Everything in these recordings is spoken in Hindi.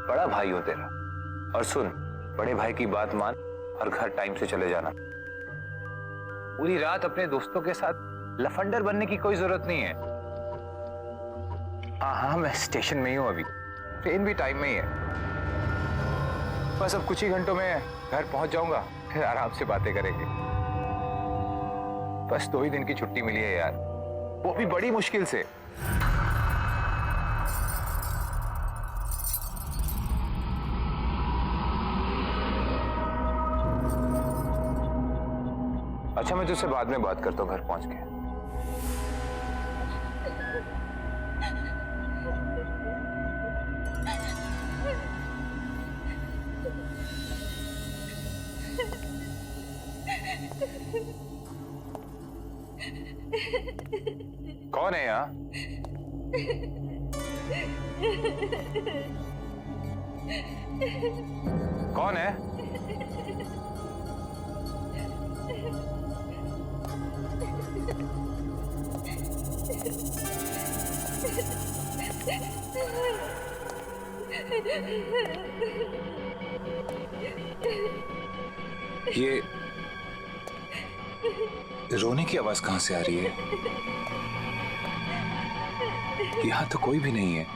बड़ा भाई हूं तेरा। और सुन, बड़े भाई की बात मान और घर टाइम से चले जाना। पूरी रात अपने दोस्तों के साथ लफंडर बनने की कोई जरूरत नहीं है। हाँ, मैं स्टेशन में ही हूं अभी, ट्रेन भी टाइम में ही है। बस अब कुछ ही घंटों में घर पहुंच जाऊंगा, फिर आराम से बातें करेंगे। बस 2 ही दिन की छुट्टी मिली है यार, वो भी बड़ी मुश्किल से। अच्छा, मैं तुझसे बाद में बात करता हूँ घर पहुंच के। कौन है यहाँ? कौन है? ये रोने की आवाज कहां से आ रही है? यहां तो कोई भी नहीं है।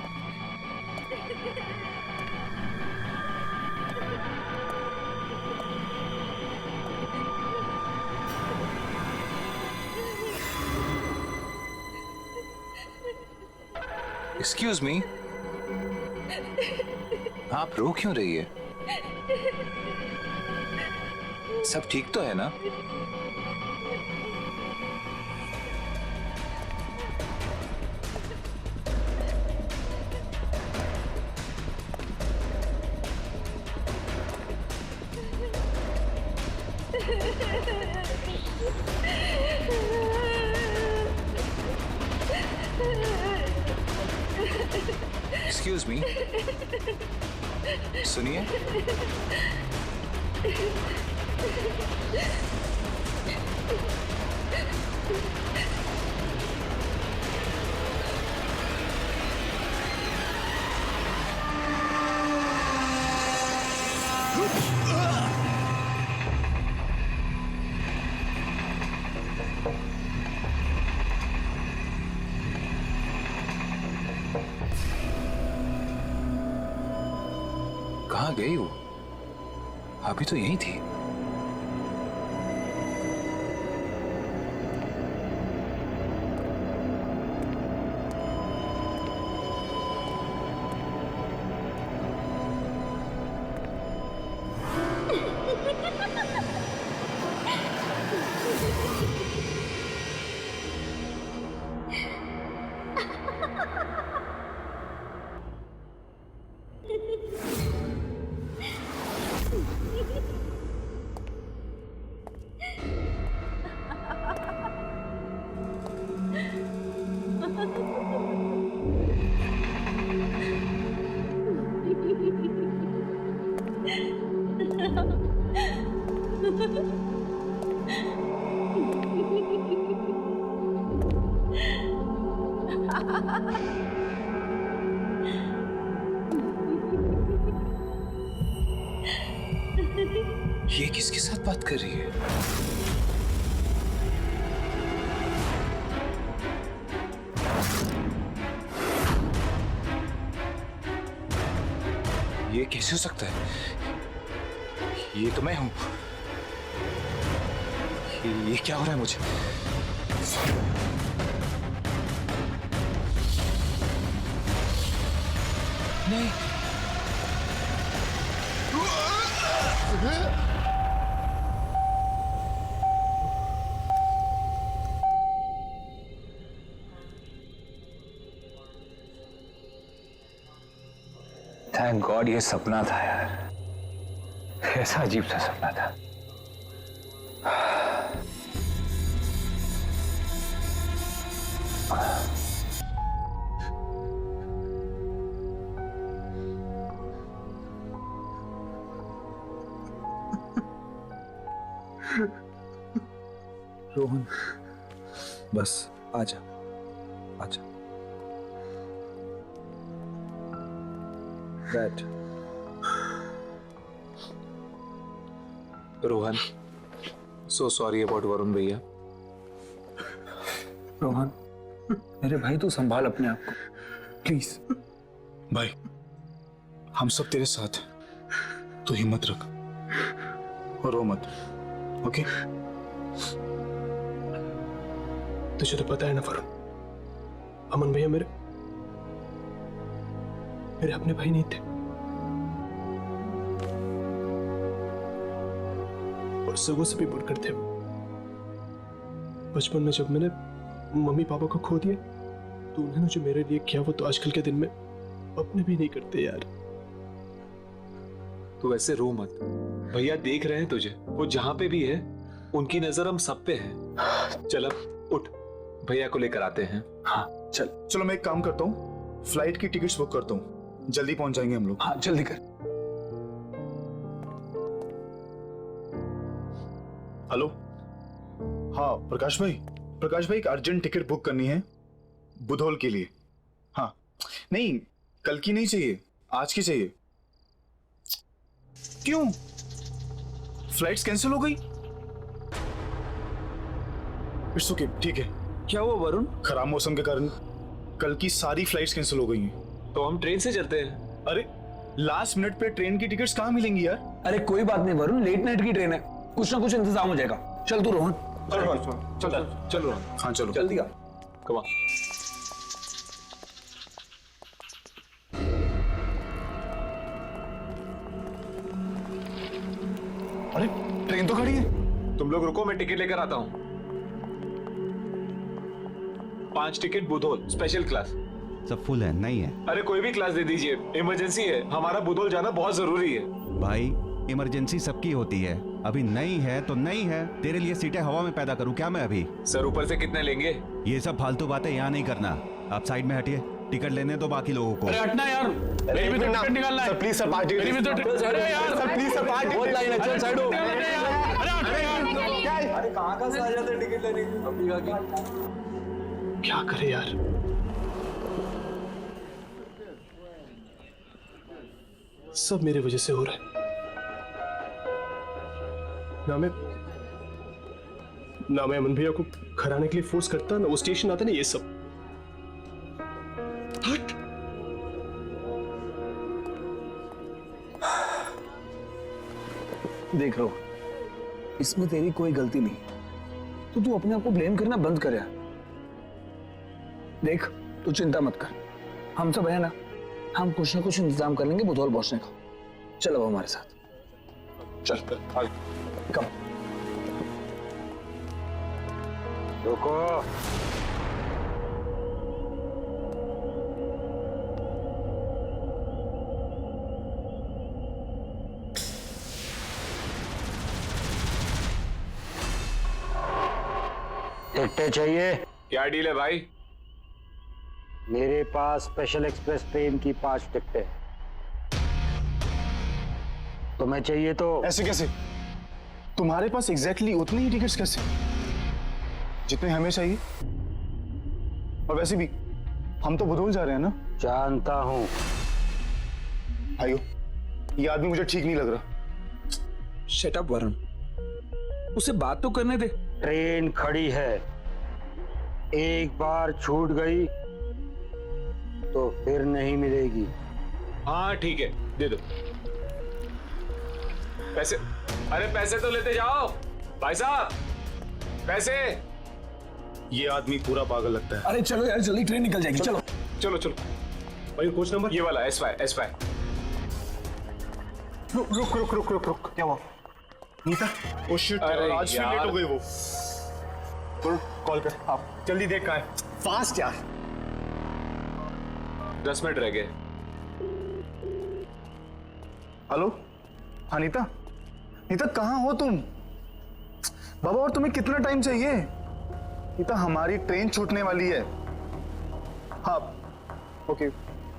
एक्सक्यूज मी, आप रो क्यों रही है? सब ठीक तो है ना? एक्सक्यूज मी, सुनिए। कहाँ गई वो? अभी तो यहीं थी। ये किसके साथ बात कर रही है? ये कैसे हो सकता है? ये तो मैं हूं। ये क्या हो रहा है मुझे? नहीं। थैंक गॉड ये सपना था यार। कैसा अजीब सा सपना था। रोहन, बस आजा, आजा, बैठ। Rohan, so sorry about Varun भैया। रोहन, मेरे भाई तू संभाल अपने आप को प्लीज। भाई हम सब तेरे साथ हैं, तू हिम्मत रख और रो मत, ओके? तुझे तो पता है ना वरुण, अमन भैया मेरे अपने भाई नहीं थे, और सगों से भी बढ़कर थे। बचपन में जब मैंने मम्मी पापा को खो दिया तो उन्होंने जो मेरे लिए किया वो तो आजकल के दिन में अपने भी नहीं करते यार। तू वैसे रो मत, भैया देख रहे हैं तुझे, वो जहां पे भी है उनकी नजर हम सब पे है। चल अब उठ, भैया को लेकर आते हैं। हाँ चल। चलो मैं एक काम करता हूँ, फ्लाइट की टिकट्स बुक करता हूँ, जल्दी पहुंच जाएंगे हम लोग। हाँ जल्दी कर। हेलो, हाँ प्रकाश भाई, एक अर्जेंट टिकट बुक करनी है बुधौल के लिए। हाँ नहीं, कल की नहीं चाहिए, आज की चाहिए। क्यों, फ्लाइट्स कैंसिल हो गई? इट्स ओके, ठीक है। क्या हुआ वरुण? खराब मौसम के कारण कल की सारी फ्लाइट्स कैंसिल हो गई हैं। तो हम ट्रेन से चलते हैं। अरे लास्ट मिनट पे ट्रेन की टिकट्स कहाँ मिलेंगी यार? अरे कोई बात नहीं वरुण, लेट नाइट की ट्रेन है, कुछ ना कुछ इंतजाम हो जाएगा। चल तू रोहन, चल रोहन, हाँ चलो जल्दी आ। Come on. अरे ट्रेन तो खड़ी है। तुम लोग रुको, मैं टिकट लेकर आता हूँ। 5 टिकट बुधौल स्पेशल क्लास। सब फुल है, नहीं है अरे कोई भी क्लास दे दीजिए, इमरजेंसी है, हमारा बुधौल जाना बहुत जरूरी है। भाई, इमरजेंसी सबकी होती है, अभी नहीं है तो नहीं है। तेरे लिए सीटें हवा में पैदा करूं क्या मैं अभी? सर ऊपर से कितने लेंगे? ये सब फालतू बातें यहाँ नहीं करना। आप साइड में हटिए, टिकट लेने दो बाकी लोगों को। अरे हटना यार, मेरी भी तो टिकट निकालना है। प्लीज सर, पार्टी मेरी भी तो टिकट। अरे यार सर प्लीज सर, पार्टी बहुत लाइन है, चल साइड हो। अरे यार, अरे कहाँ का से आ जाते टिकट लेने क्या करे यार? सब मेरे वजह से हो रहा है। ना मैं अमन भैया को घर आने के लिए फोर्स करता, ना वो स्टेशन आता, ना ये सब। हट। देख रो, इसमें तेरी कोई गलती नहीं, तो तू अपने आप को ब्लेम करना बंद कर यार। देख तू चिंता मत कर, हम सब है ना, हम कुछ ना कुछ इंतजाम कर लेंगे बुधौल पहुंचने का। चल अब हमारे साथ चल कम। रुको, टिकटें चाहिए? क्या डील है भाई? मेरे पास स्पेशल एक्सप्रेस ट्रेन की 5 टिकटें। तुम्हें चाहिए तो? ऐसे कैसे? तुम्हारे पास एग्जैक्टली उतनी ही टिकट्स कैसे जितने हमें चाहिए? और वैसे भी हम तो बुधौल जा रहे हैं ना। जानता हूं। भाइयों, ये आदमी मुझे ठीक नहीं लग रहा। शट अप वरुण, उसे बात तो करने दे। ट्रेन खड़ी है, एक बार छूट गई तो फिर नहीं मिलेगी। हाँ ठीक है, दे दो पैसे। अरे पैसे तो लेते जाओ भाई साहब, पैसे। ये आदमी पूरा पागल लगता है। अरे चलो यार, जल्दी ट्रेन निकल जाएगी। चलो चलो चलो। भाई कोच नंबर ये वाला S5। रुक रुक रुक रुक रुक रुक, क्या हुआ? नीता, ओ शिट, अरे आज फिर यार। लेट हो गई वो। तो कॉल कर, आप जल्दी देख कहाँ है। फास्ट यार। 10 मिनट रह गए। हेलो, हाँ नीता, नीता कहाँ हो तुम? बाबा और तुम्हें कितना टाइम चाहिए? नीता हमारी ट्रेन छूटने वाली है। हाँ ओके,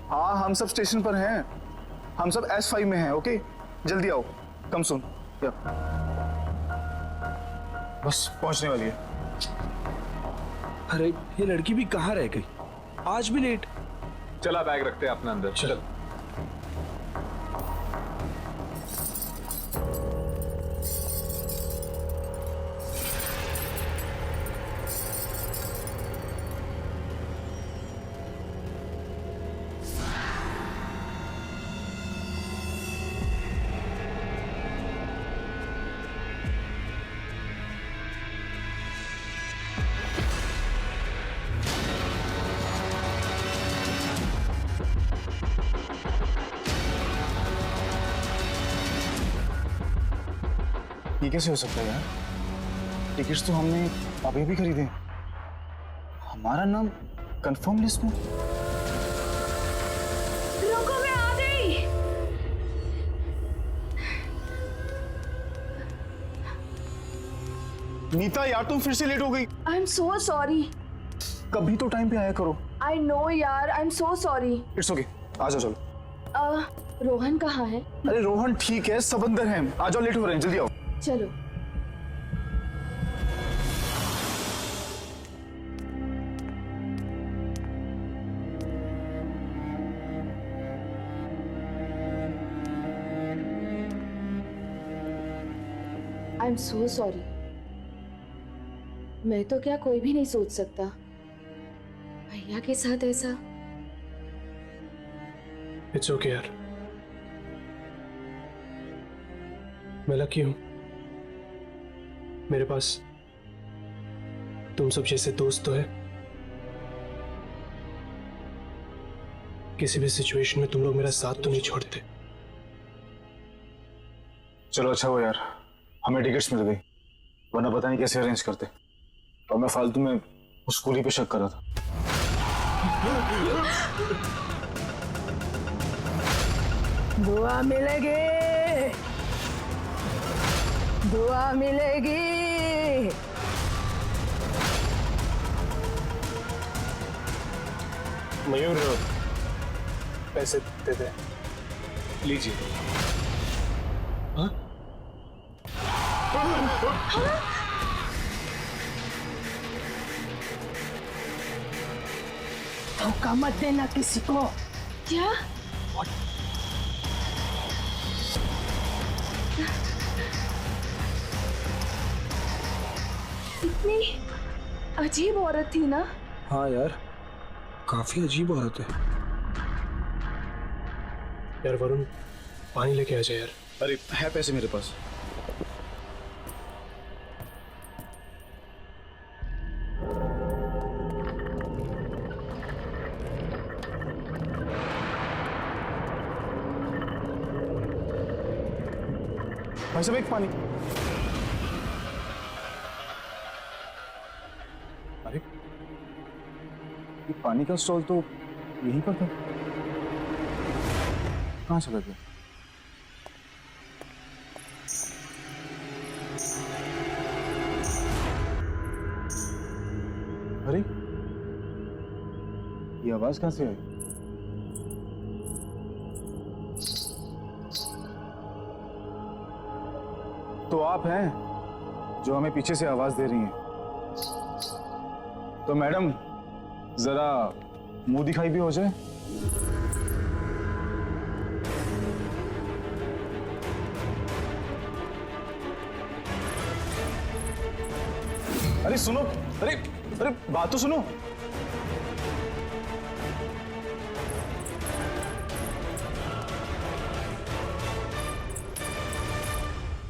हाँ हम सब स्टेशन पर हैं, हम सब S5 में हैं। ओके जल्दी आओ, कम सुन। बस पहुंचने वाली है। अरे ये लड़की भी कहाँ रह गई, आज भी लेट। चला बैग रखते हैं अपना अंदर। चल ये कैसे हो सकता है यार? टिकट्स तो हमने अभी भी खरीदे, हमारा नाम कंफर्म लिस्ट में। रुको, मैं आ गई। नीता यार तुम फिर से लेट हो गई। I am so sorry. कभी तो टाइम पे आया करो। आई नो यार, I am so sorry. It's okay, आ जाओ चलो। रोहन कहाँ है? अरे रोहन ठीक है, सब अंदर हैं। आ जाओ, लेट हो रहे हैं, जल्दी आओ। चलो। आई एम सो सॉरी। मैं तो क्या कोई भी नहीं सोच सकता भैया के साथ ऐसा। इट्स ओके यार, मैं लकी हूं, मेरे पास तुम सब जैसे दोस्त तो है। किसी भी सिचुएशन में तुम लोग मेरा साथ तो नहीं छोड़ते। चलो अच्छा हुआ यार, हमें टिकट्स मिल गई, वरना पता नहीं कैसे अरेंज करते। और मैं फालतू में उस कुली पे शक कर रहा था। दुआ मिलेगी, दुआ मिलेगी। मयूर पैसे दे दे। लीजिए। हाँ? धोखा मत देना किसी को। क्या? इतनी अजीब औरत थी ना? हाँ यार, काफी अजीब औरत है। यार वरुण, पानी लेके आ जाए यार। अरे है पैसे मेरे पास। भाई साहब एक पानी। अरे ये पानी का स्टॉल तो यहीं पर था, कहाँ चला गया? अरे ये आवाज कहाँ से आई? तो आप हैं जो हमें पीछे से आवाज दे रही हैं। तो मैडम जरा मुंह दिखाई भी हो जाए। अरे सुनो, अरे अरे बात तो सुनो।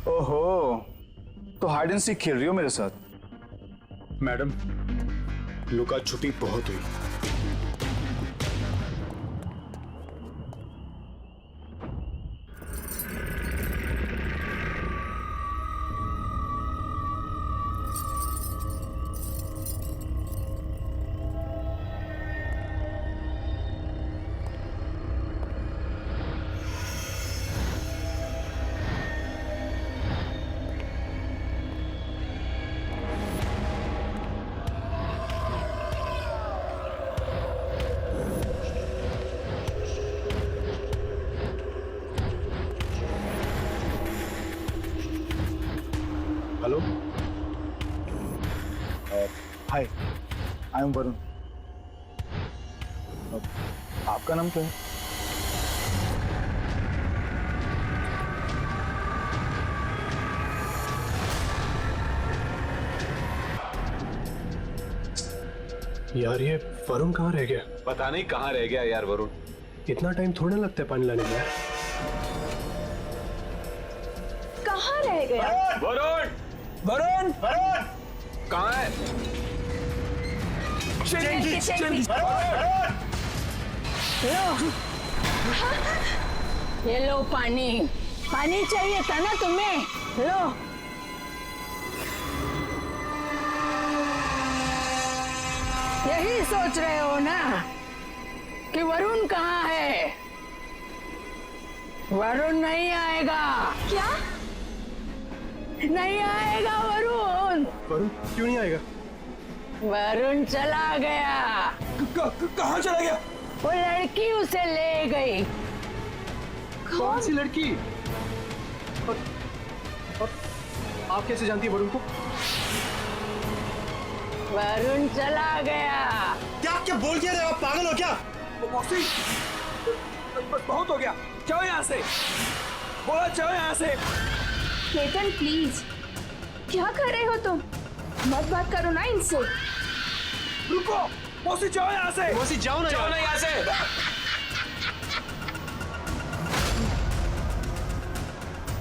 ओहो, तो हाइड एंड सीक खेल रही हो मेरे साथ? मैडम, लुका छुपी बहुत हुई। Hello, hi, I am Varun. आपका नाम क्या है? यार ये वरुण कहाँ रह गया? पता नहीं कहाँ रह गया यार वरुण। इतना टाइम थोड़ा लगता है पानी लाने में यार। कहाँ रह गया? वरुण! वरुण! वरुण! कहाँ है? ये लो पानी। पानी चाहिए था ना तुम्हें? लो। यही सोच रहे हो ना कि वरुण कहाँ है? वरुण नहीं आएगा। क्या? नहीं आएगा वरुण। वरुण क्यों नहीं आएगा? वरुण चला गया। कहाँ चला गया? वो लड़की उसे ले गई। कौन सी लड़की? और आप कैसे जानती है वरुण को? वरुण चला गया। क्या क्या बोल क्या रहे हो? आप पागल हो क्या? मौसी, बहुत हो गया, जाओ यहाँ से, बोला जाओ यहाँ से। केतन प्लीज, क्या कर रहे हो तुम? मत बात करो ना इनसे। रुको, मौसी जाओ यहाँ से। मौसी जाओ ना यहाँ से।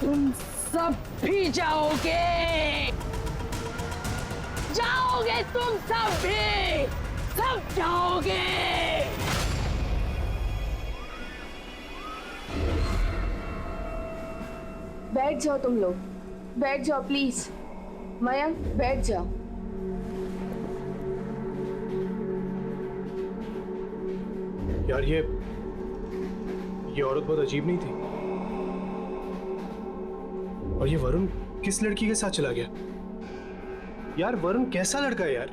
तुम सब भी जाओगे, जाओगे तुम सब भी, सब जाओगे। बैठ जाओ तुम लोग, बैठ जाओ प्लीज। मयंक बैठ जाओ। यार ये औरत बहुत अजीब नहीं थी। और ये वरुण किस लड़की के साथ चला गया? यार वरुण कैसा लड़का है यार?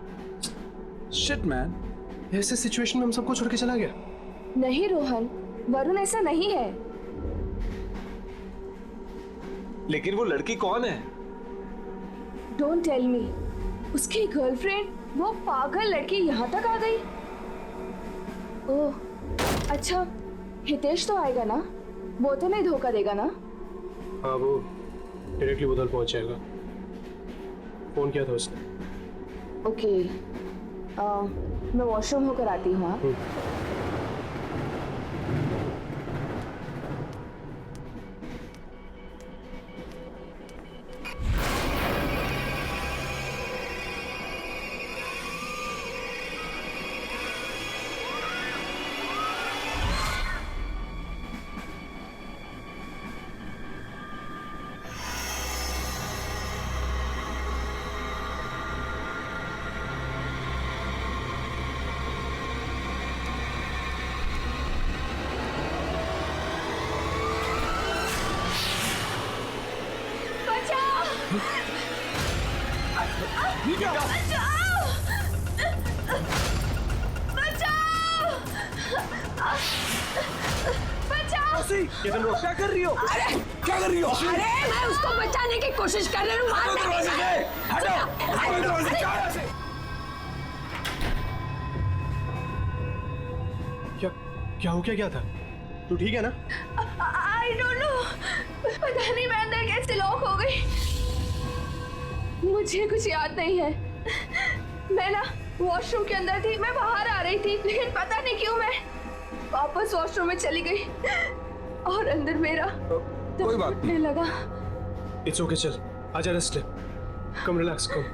शिट मैन, ऐसे सिचुएशन में हम सबको छोड़ के चला गया। नहीं रोहन, वरुण ऐसा नहीं है। लेकिन वो लड़की कौन है? डोंट टेल मी, उसकी गर्लफ्रेंड वो पागल लड़की यहाँ तक आ गई। ओह अच्छा, हितेश तो आएगा ना, वो तो नहीं धोखा देगा ना? हाँ वो डायरेक्टली उधर पहुंच जाएगा। फोन किया था उसने। ओके, मैं वॉशरूम होकर आती हूँ। हाँ? क्या कर रही हो? क्या कर रही हो? अरे मैं उसको बचाने की कोशिश कर रही हूँ। क्या हो क्या था? तू ठीक है ना? आई डोंट नो, पता नहीं मैं अंदर कैसे लॉक हो गई। मुझे कुछ याद नहीं है। मैं ना वॉशरूम के अंदर थी, मैं बाहर आ रही थी, लेकिन पता नहीं क्यों मैं वापस वॉशरूम में चली गई और अंदर मेरा कोई बात नहीं लगा। इट्स ओके, चल आजा, रेस्ट ले, कम रिलैक्स कम।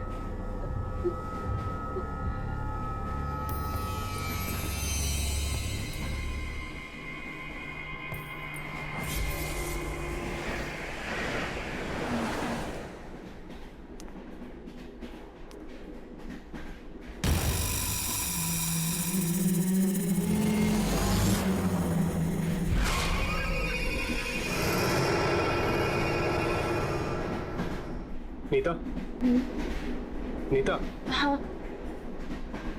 नीता, नीता, हाँ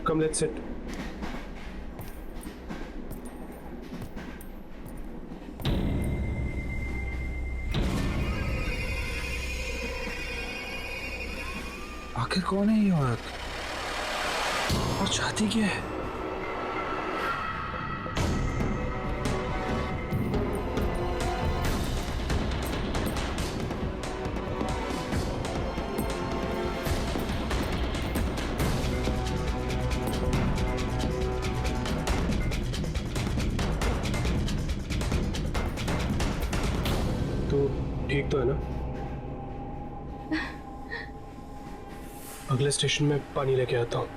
कम लेट्स सिट। आखिर कौन है ये औरत और चाहती क्या है? ठीक तो है ना? अगले स्टेशन में पानी लेके आता हूँ।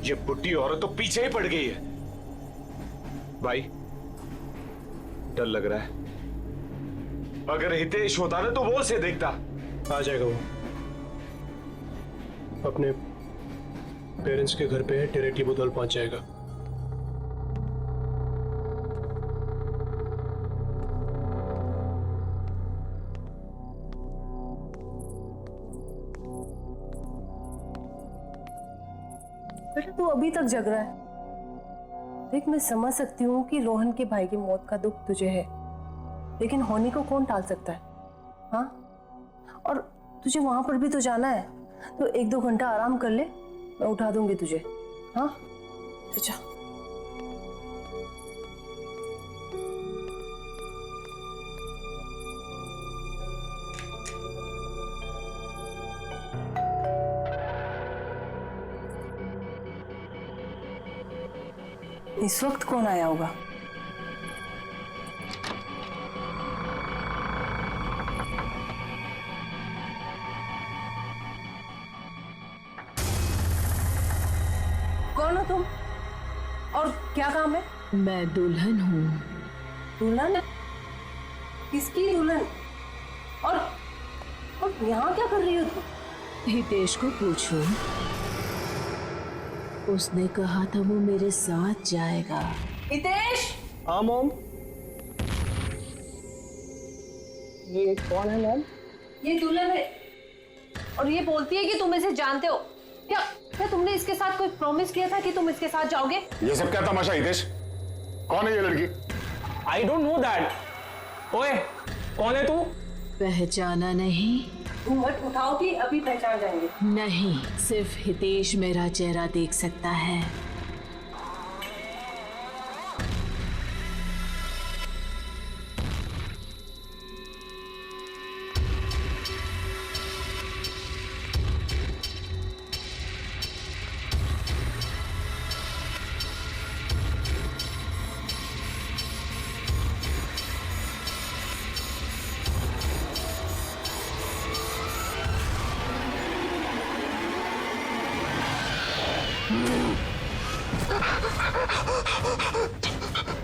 ये बुढ़ी औरत तो पीछे ही पड़ गई है। भाई डर लग रहा है। अगर हितेश होता ना तो वो उसे देखता। आ जाएगा वो। अपने पेरेंट्स के घर पे डायरेक्टली बुधौल पहुंच जाएगा। बेटा तू अभी तक जग रहा है। देख मैं समझ सकती हूँ कि रोहन के भाई की मौत का दुख तुझे है, लेकिन होने को कौन टाल सकता है? हाँ, और तुझे वहां पर भी तो जाना है, तो 1-2 घंटा आराम कर ले, मैं उठा दूंगी तुझे। हाँ अच्छा। इस वक्त कौन आया होगा? कौन हो तुम और क्या काम है? मैं दुल्हन हूँ। दुल्हन? किसकी दुल्हन? और यहाँ क्या कर रही हो तुम? हितेश को पूछो, उसने कहा था वो मेरे साथ जाएगा। हितेश! हाँ मॉम। ये कौन है मॉम? ये दुल्हन है और ये बोलती है कि तुम इसे जानते हो। क्या क्या तुमने इसके साथ कोई प्रॉमिस किया था कि तुम इसके साथ जाओगे? ये सब क्या तमाशा हितेश? कौन है ये लड़की? I don't know that. ओए कौन है तू? पहचाना नहीं? घूंघट उठाओ कि अभी पहचान जाएंगे। नहीं, सिर्फ हितेश मेरा चेहरा देख सकता है।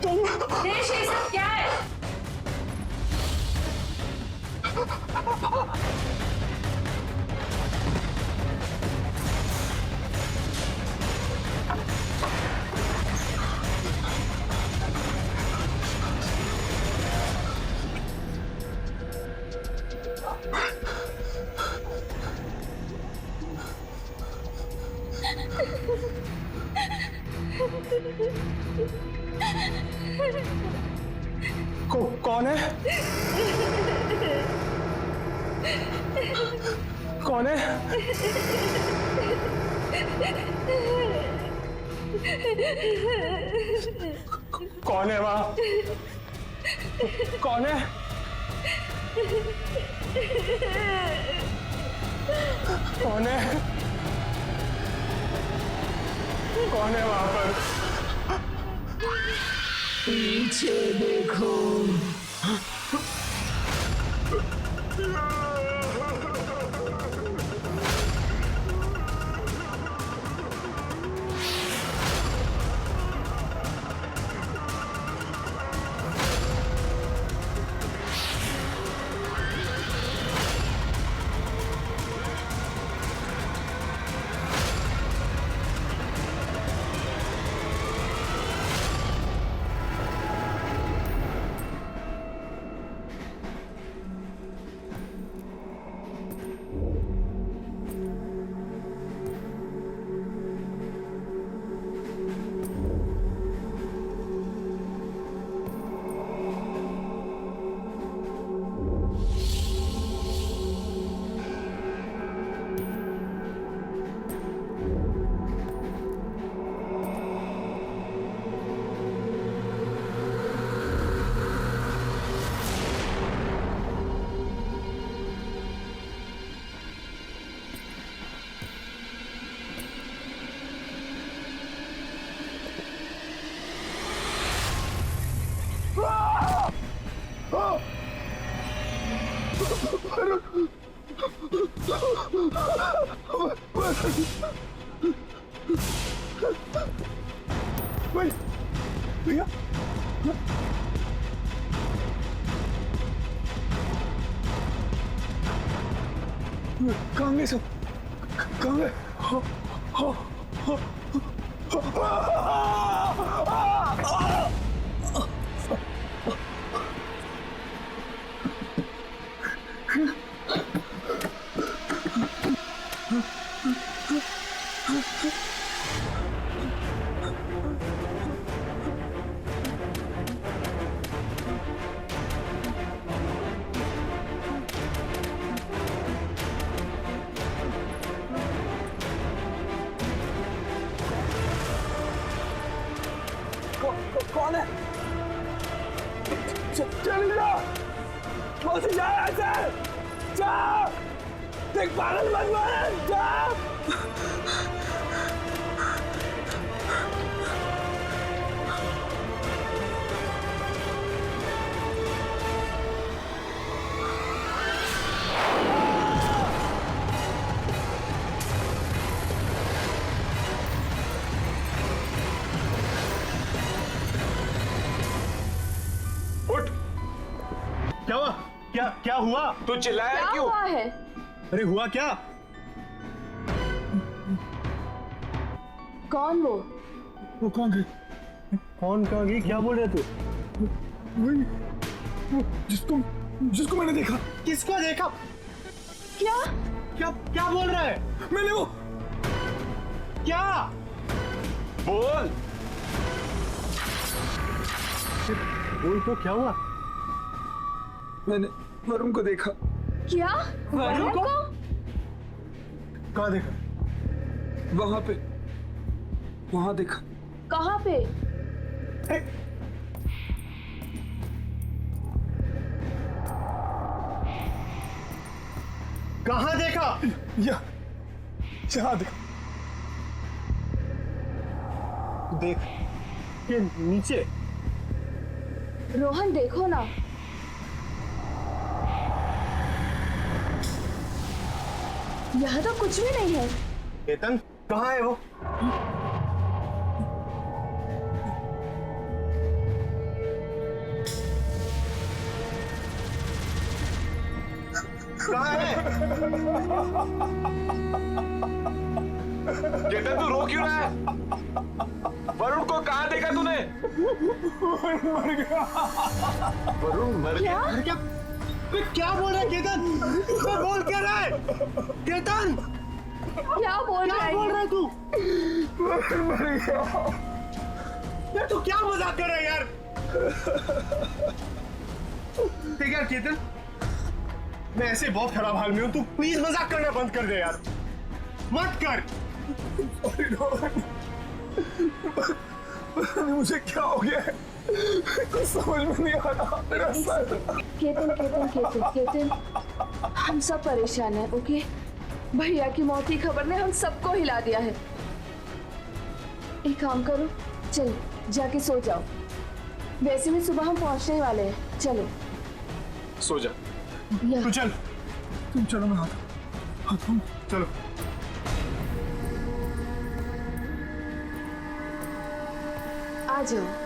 हितेश, ये सब क्या है? कौन है? कौन है? कौन है वहां? कौन है? कौन है? कौन है वहां पर? पीछे देखो। भैया कहाँ गए सब? कहाँ गए? कौन है? चल जा, मौसी जा यहाँ से, जा, देख पागल मत बन, जा। क्या हुआ? क्या हुआ? तू चिल्लाया क्या क्यों? हुआ है? अरे हुआ क्या? कौन वो कौन गई? कौन कहाँ गई? क्या बोल रहे तू? वही जिसको मैंने देखा। किसको देखा? क्या क्या बोल रहा है? मैंने वो क्या बोल। बोल तो क्या हुआ? मैंने वरुण को देखा। क्या वरुण को? कहाँ देखा? वहां देखा। कहाँ पे? कहाँ देखा? यहाँ देखा। देख के नीचे। रोहन देखो ना, यहाँ तो कुछ भी नहीं है। केतन कहाँ है वो? कहाँ है? केतन तू रो क्यों रहा है? वरुण को कहाँ देखा तूने? वरुण मर गया। क्या बोल रहा है केतन? मैं बोल क्या रहा है? केतन क्या बोल रहा है तू? यार तू क्या मजाक कर रहा है यार? ठीक है केतन, मैं ऐसे बहुत खराब हाल में हूँ, तू प्लीज मजाक करना बंद कर दे यार, मत कर। मुझे क्या हो गया है? कुछ समझ में नहीं आ रहा। मेरा सर। केतन, हम सब परेशान हैं, ओके? भैया की मौत की खबर ने हम सबको हिला दिया है। एक काम करो, चलो जाके सो जाओ। वैसे भी सुबह हम पहुंचने ही वाले हैं। चलो सो जा। तू चल, तुम चलो, मैं आता हूँ। चलो। आ जाओ।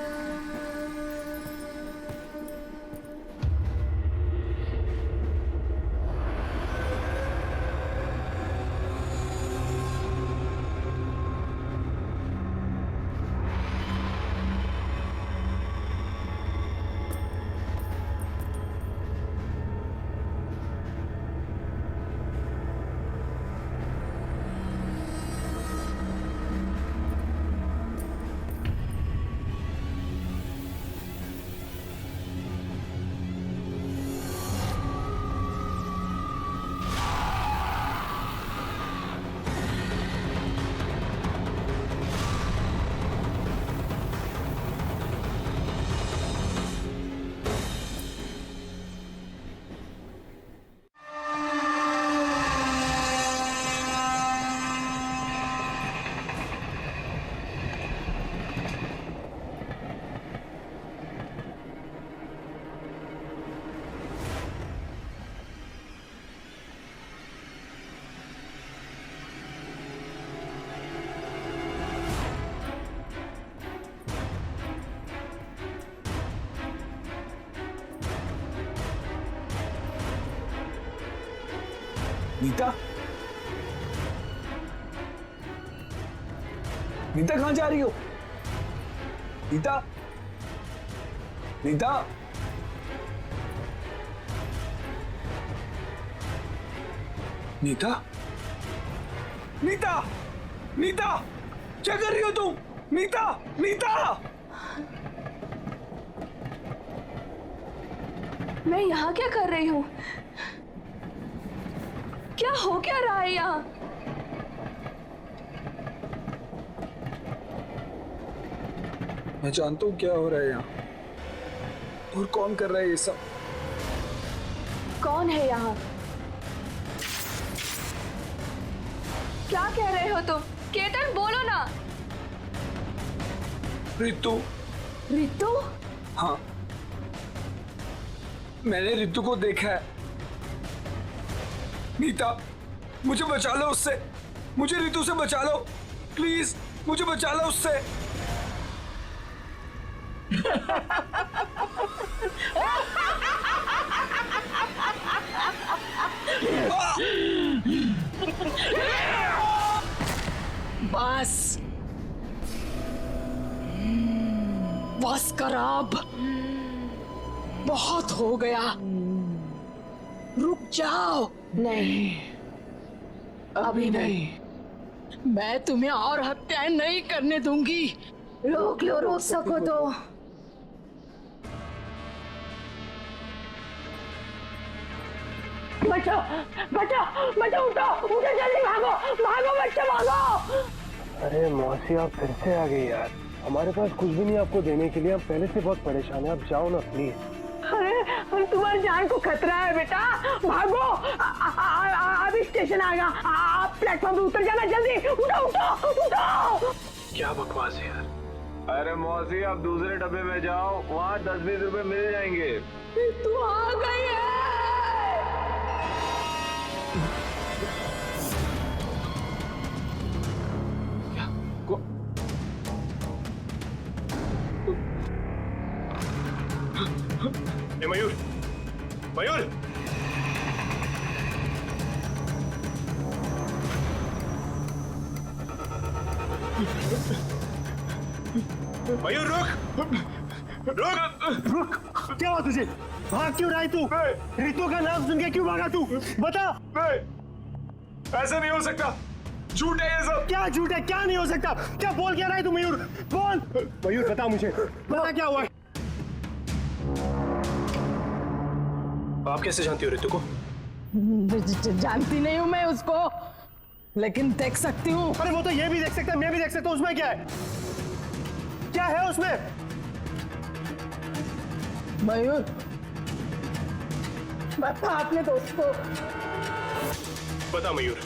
नीता, नीता कहाँ जा रही हो? नीता, नीता, नीता, नीता, नीता, क्या कर रही हो तुम? नीता, नीता, मैं यहाँ क्या कर रही हूँ? क्या हो क्या रहा है यहाँ? मैं जानता हूँ क्या हो रहा है यहाँ और कौन कर रहा है ये सब। कौन है यहाँ? क्या कह रहे हो तुम? केतन बोलो ना। रितु। रितु? हाँ, मैंने रितु को देखा है। नीता, मुझे बचा लो उससे। मुझे रितु से बचा लो, प्लीज मुझे बचा लो उससे। बस बस कर अब, बहुत हो गया, रुक जाओ। नहीं, अभी नहीं। मैं तुम्हें और हत्याएं नहीं करने दूंगी। रोक लो, रोक सको तो। बचाओ बचाओ बचाओ, उठो उठो, जल्दी भागो भागो बच्चे भागो। अरे मौसी आप फिर से आ गई यार। हमारे पास कुछ भी नहीं आपको देने के लिए, हम पहले से बहुत परेशान हैं। आप जाओ ना प्लीज। अरे तुम्हारी जान को खतरा है बेटा, भागो। अभी स्टेशन आ गया, आप प्लेटफॉर्म पे उतर जाना जल्दी। उठो उठो उठो। क्या बकवास है यार। अरे मौसी आप दूसरे डब्बे में जाओ, वहाँ 10-20 रुपए मिल जाएंगे। तू आ गई है। मयूर, मयूर, मयूर रुक रुक रुक। क्या हुआ तुझे? भाग क्यों रहा है तू? रितु का नाम सुन के क्यों भागा तू? बता। ऐसा नहीं हो सकता, झूठ है ये सब। क्या झूठ है? क्या नहीं हो सकता? क्या बोल क्या रहा है तू मयूर? बोल मयूर, बता मुझे, बता क्या हुआ है? आप कैसे जानती हो रितु को? जानती नहीं हूँ मैं उसको, लेकिन देख सकती हूँ। अरे वो तो ये भी देख सकता है, मैं भी देख सकता हूँ। उसमें क्या है? क्या है उसमें? मयूर, बता अपने दोस्त को। बता मयूर,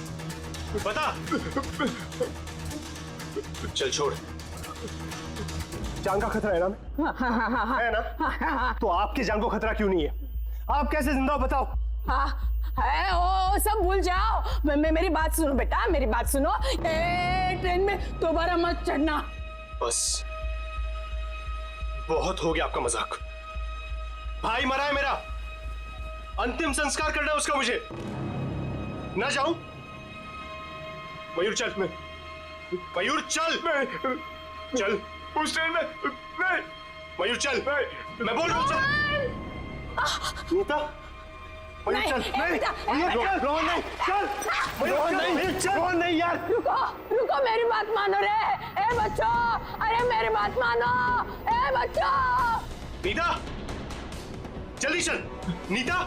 बता। चल छोड़, जान का खतरा है ना? है ना? तो आपकी जान को खतरा क्यों नहीं है? आप कैसे जिंदा हो बताओ? है वो सब भूल जाओ। मेरी बात सुनो बेटा, मेरी बात सुनो। ट्रेन में दोबारा मत चढ़ना। बस बहुत हो गया आपका मजाक। भाई मरा है मेरा, अंतिम संस्कार करना है उसका मुझे। ना जाऊं? मयूर चल। मयूर चल। चल उस ट्रेन में नहीं। मयूर चल। मैं बोल रहा हूं चल। नीता, मयूर चल। नहीं मयूर, रोहन नहीं, चल। मयूर नहीं, चल। रोहन नहीं यार। रुको रुको, मेरी बात मानो रे। ए बच्चों, अरे मेरी बात मानो। ए बच्चों। नीता जल्दी चल। नीता,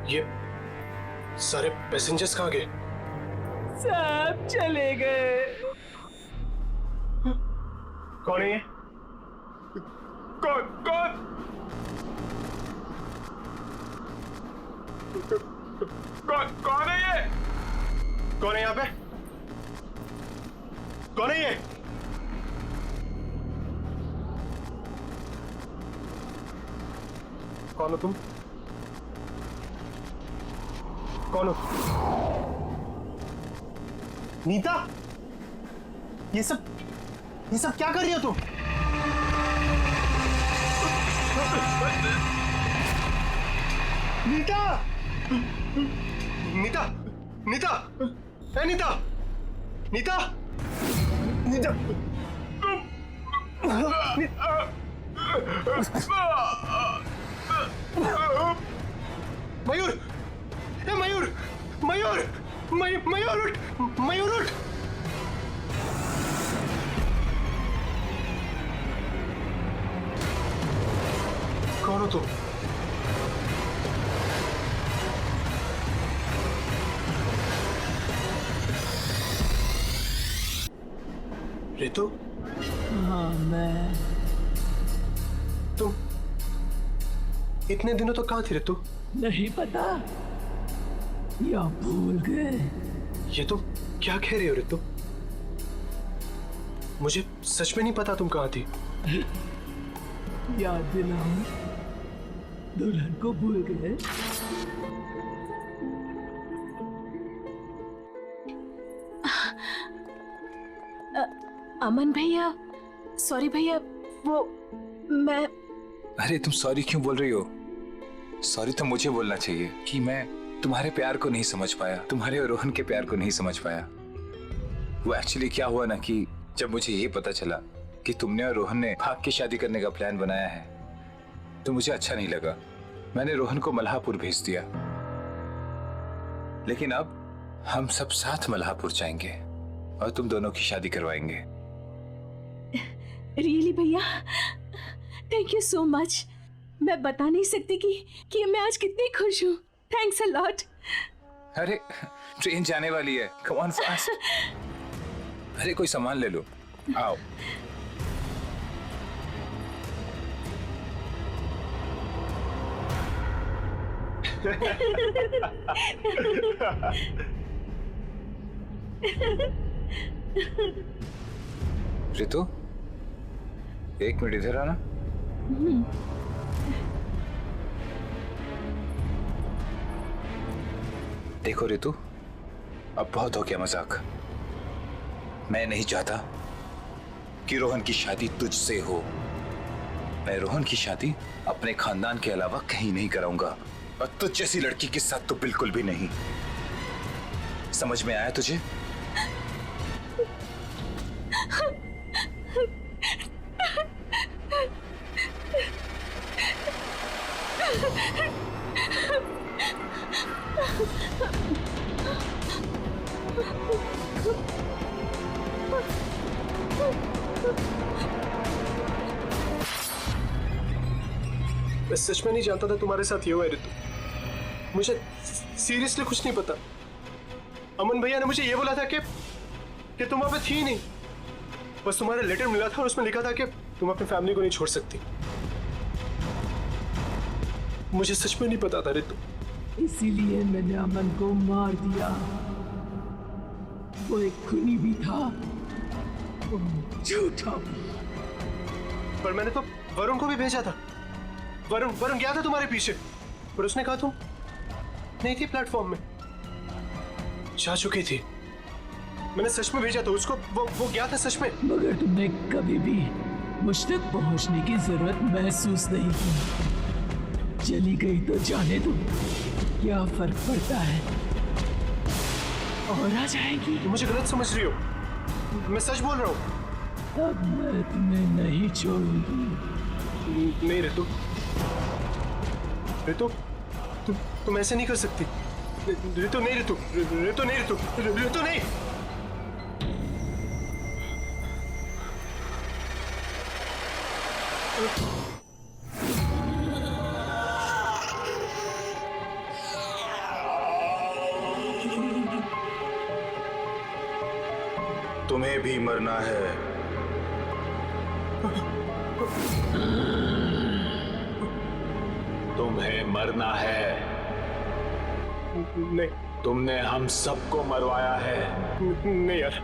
ये सारे पैसेंजर्स कहाँ गए? सब चले गए। कौन है ये? कौन कौन कौन है ये? कौन है यहाँ पे? कौन है ये? कौन हो तुम? कौन हो? नीता, ये सब क्या कर रही हो तुम? नीता नीता नीता ए नीता नीता नीता मयूर ए मयूर मयूर मयूर उठ मयूर उठ कौन हो तुम? रितु? हाँ मैं। तुम इतने दिनों तो कहाँ थी रितु? नहीं पता या भूल गए? ये तुम क्या कह रही हो रितु? मुझे सच में नहीं पता तुम कहाँ थी। याद दिलाओ, दुल्हन को भूल गए? अमन भैया, सॉरी भैया, वो मैं। अरे तुम सॉरी क्यों बोल रही हो? सॉरी तो मुझे बोलना चाहिए कि मैं तुम्हारे प्यार को नहीं समझ पाया, तुम्हारे और रोहन के प्यार को नहीं समझ पाया। वो एक्चुअली क्या हुआ ना कि जब मुझे ये पता चला कि तुमने और रोहन ने भाग की शादी करने का प्लान बनाया है तो मुझे अच्छा नहीं लगा। मैंने रोहन को मल्हापुर भेज दिया, लेकिन अब हम सब साथ मल्हापुर जाएंगे और तुम दोनों की शादी करवाएंगे। रियली भैया, थैंक यू सो मच। मैं बता नहीं सकती कि मैं आज कितनी खुश हूँ। Thanks a lot. अरे ट्रेन जाने वाली है, कम ऑन फास्ट। अरे कोई सामान ले लो, आओ। रितु, एक मिनट इधर आना। देखो रितु, अब बहुत हो गया मजाक। मैं नहीं चाहता कि रोहन की शादी तुझसे हो। मैं रोहन की शादी अपने खानदान के अलावा कहीं नहीं कराऊंगा, और तुझ जैसी लड़की के साथ तो बिल्कुल भी नहीं। समझ में आया तुझे? मैं सच में नहीं जानता था तुम्हारे साथ ये हुआ है रितु। मुझे सीरियसली कुछ नहीं पता। अमन भैया ने मुझे ये बोला था कि तुम वहां पे थी नहीं, बस तुम्हारा लेटर मिला था और उसमें लिखा था कि तुम अपनी फैमिली को नहीं छोड़ सकती। मुझे सच में नहीं पता था रितु। इसीलिए मैंने अमन को मार दिया। वो एक खूनी भी था, वो झूठा भी। पर मैंने तो वरुण को भी भेजा था। वरुण गया था तुम्हारे पीछे, पर उसने कहा तुम नहीं थी प्लेटफॉर्म में, जा चुकी थी। मैंने सच में भेजा था उसको, वो गया था सच में। मगर तुमने कभी भी मुझ तक पहुंचने की जरूरत महसूस नहीं की। चली गई तो जाने दो, क्या फर्क पड़ता है, और आ जाएगी। मुझे गलत समझ रही हो, मैं सच बोल रहा हूँ। अब मैं तुम्हें नहीं छोड़ूंगी। नहीं रितु, रितु तुम ऐसे नहीं कर सकती। रितु नहीं, रितु रितु नहीं, रितु नहीं। तुम्हें भी मरना है। तुम्हें मरना है। नहीं, तुमने हम सबको मरवाया है। नहीं यार।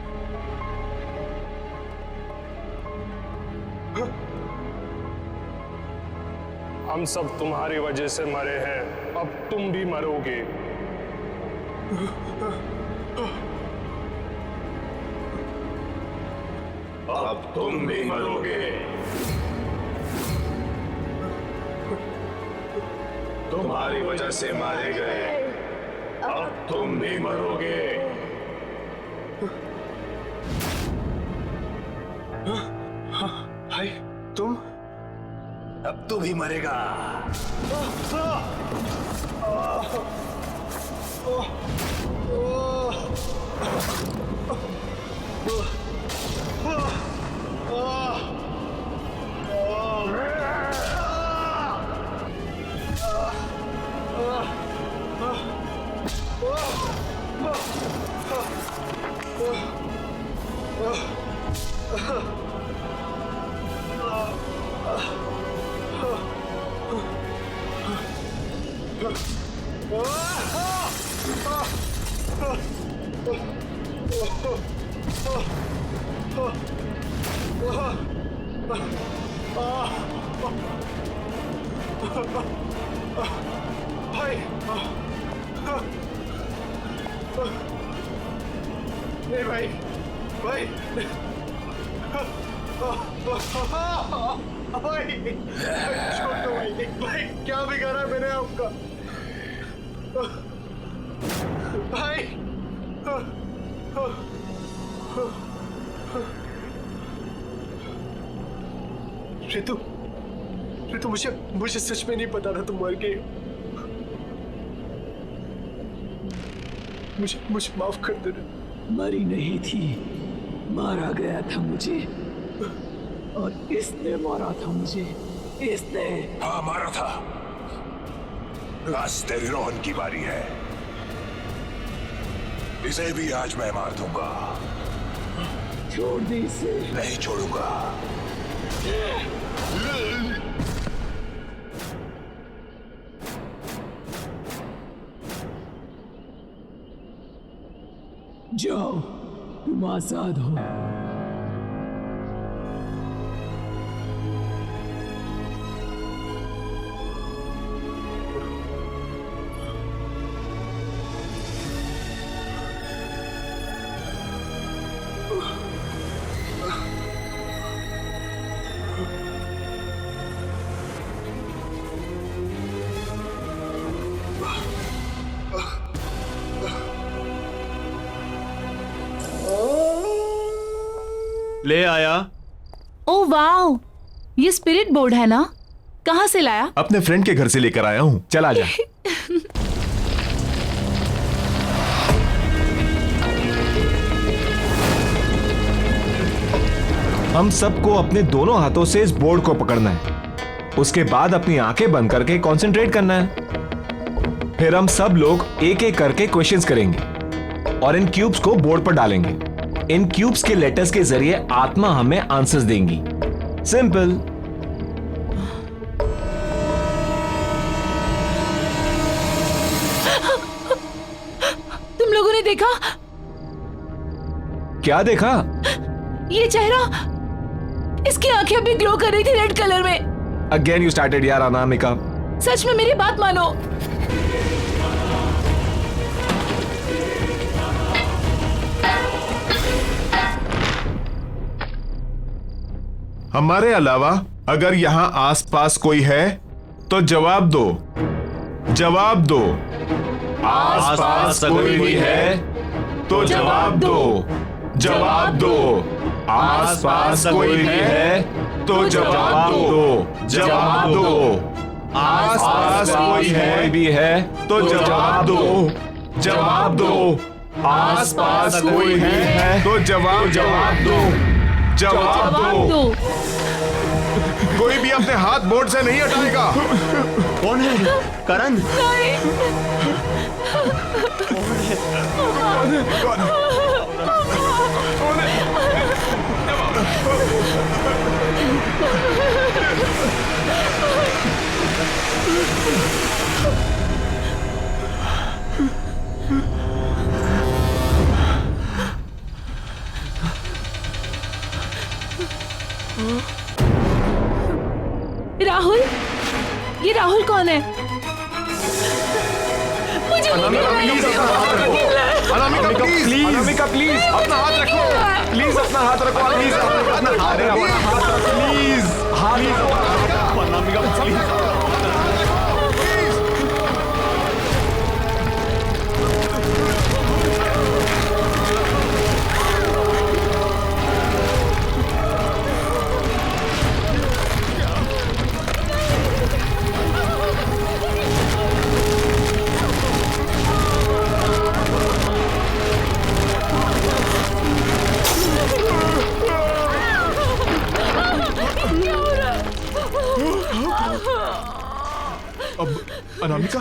हम सब तुम्हारी वजह से मरे हैं, अब तुम भी मरोगे। अब तुम भी मरोगे। तुम्हारी वजह से मारे गए, अब तुम भी मरोगे। भाई तुम? अब तू भी मरेगा। भाई नहीं भाई, भाई भाई छोड़ दो भाई, भाई क्या बिगाड़ा है मैंने आपका भाई? रितु, रितु मुझे सच में नहीं पता था तुम मर गई। मुझे माफ कर देना। मरी नहीं थी, मारा गया था मुझे, और इसने मारा था मुझे, इसने। हाँ मारा था। आज तेरी रोहन की बारी है, इसे भी आज मैं मार दूंगा। छोड़ दे इसे। नहीं छोड़ूंगा। जाओ, तुम आजाद हो। ले आया। ओ वाओ, ये स्पिरिट बोर्ड है ना? कहाँ से लाया? अपने फ्रेंड के घर से लेकर आया हूँ। चल आजा। हम सबको अपने दोनों हाथों से इस बोर्ड को पकड़ना है, उसके बाद अपनी आंखें बंद करके कंसंट्रेट करना है। फिर हम सब लोग एक एक करके क्वेश्चंस करेंगे और इन क्यूब्स को बोर्ड पर डालेंगे। इन क्यूब्स के लेटर्स के जरिए आत्मा हमें आंसर्स देंगी। सिंपल। तुम लोगों ने देखा? क्या देखा? ये चेहरा, इसकी आंखें अभी ग्लो कर रही थी रेड कलर में। अगेन यू स्टार्टेड यार अनामिका। सच में मेरी बात मानो। हमारे अलावा अगर यहाँ आसपास कोई है तो जवाब दो, जवाब दो। आसपास कोई भी है तो जवाब दो, जवाब दो। आसपास कोई भी है तो जवाब दो, जवाब दो। आसपास कोई भी है तो जवाब दो, जवाब दो। आसपास कोई भी है तो जवाब दो, जवाब दो। कोई भी अपने हाथ बोर्ड से नहीं हटाएगा। कौन है? करण? राहुल, ये राहुल कौन है? मुझे अनामिका प्लीज अपना हाथ रखो, प्लीज अपना हाथ रखो, प्लीज अपना हाथ रखो, प्लीज। अनामिका प्लीज। अनामिका,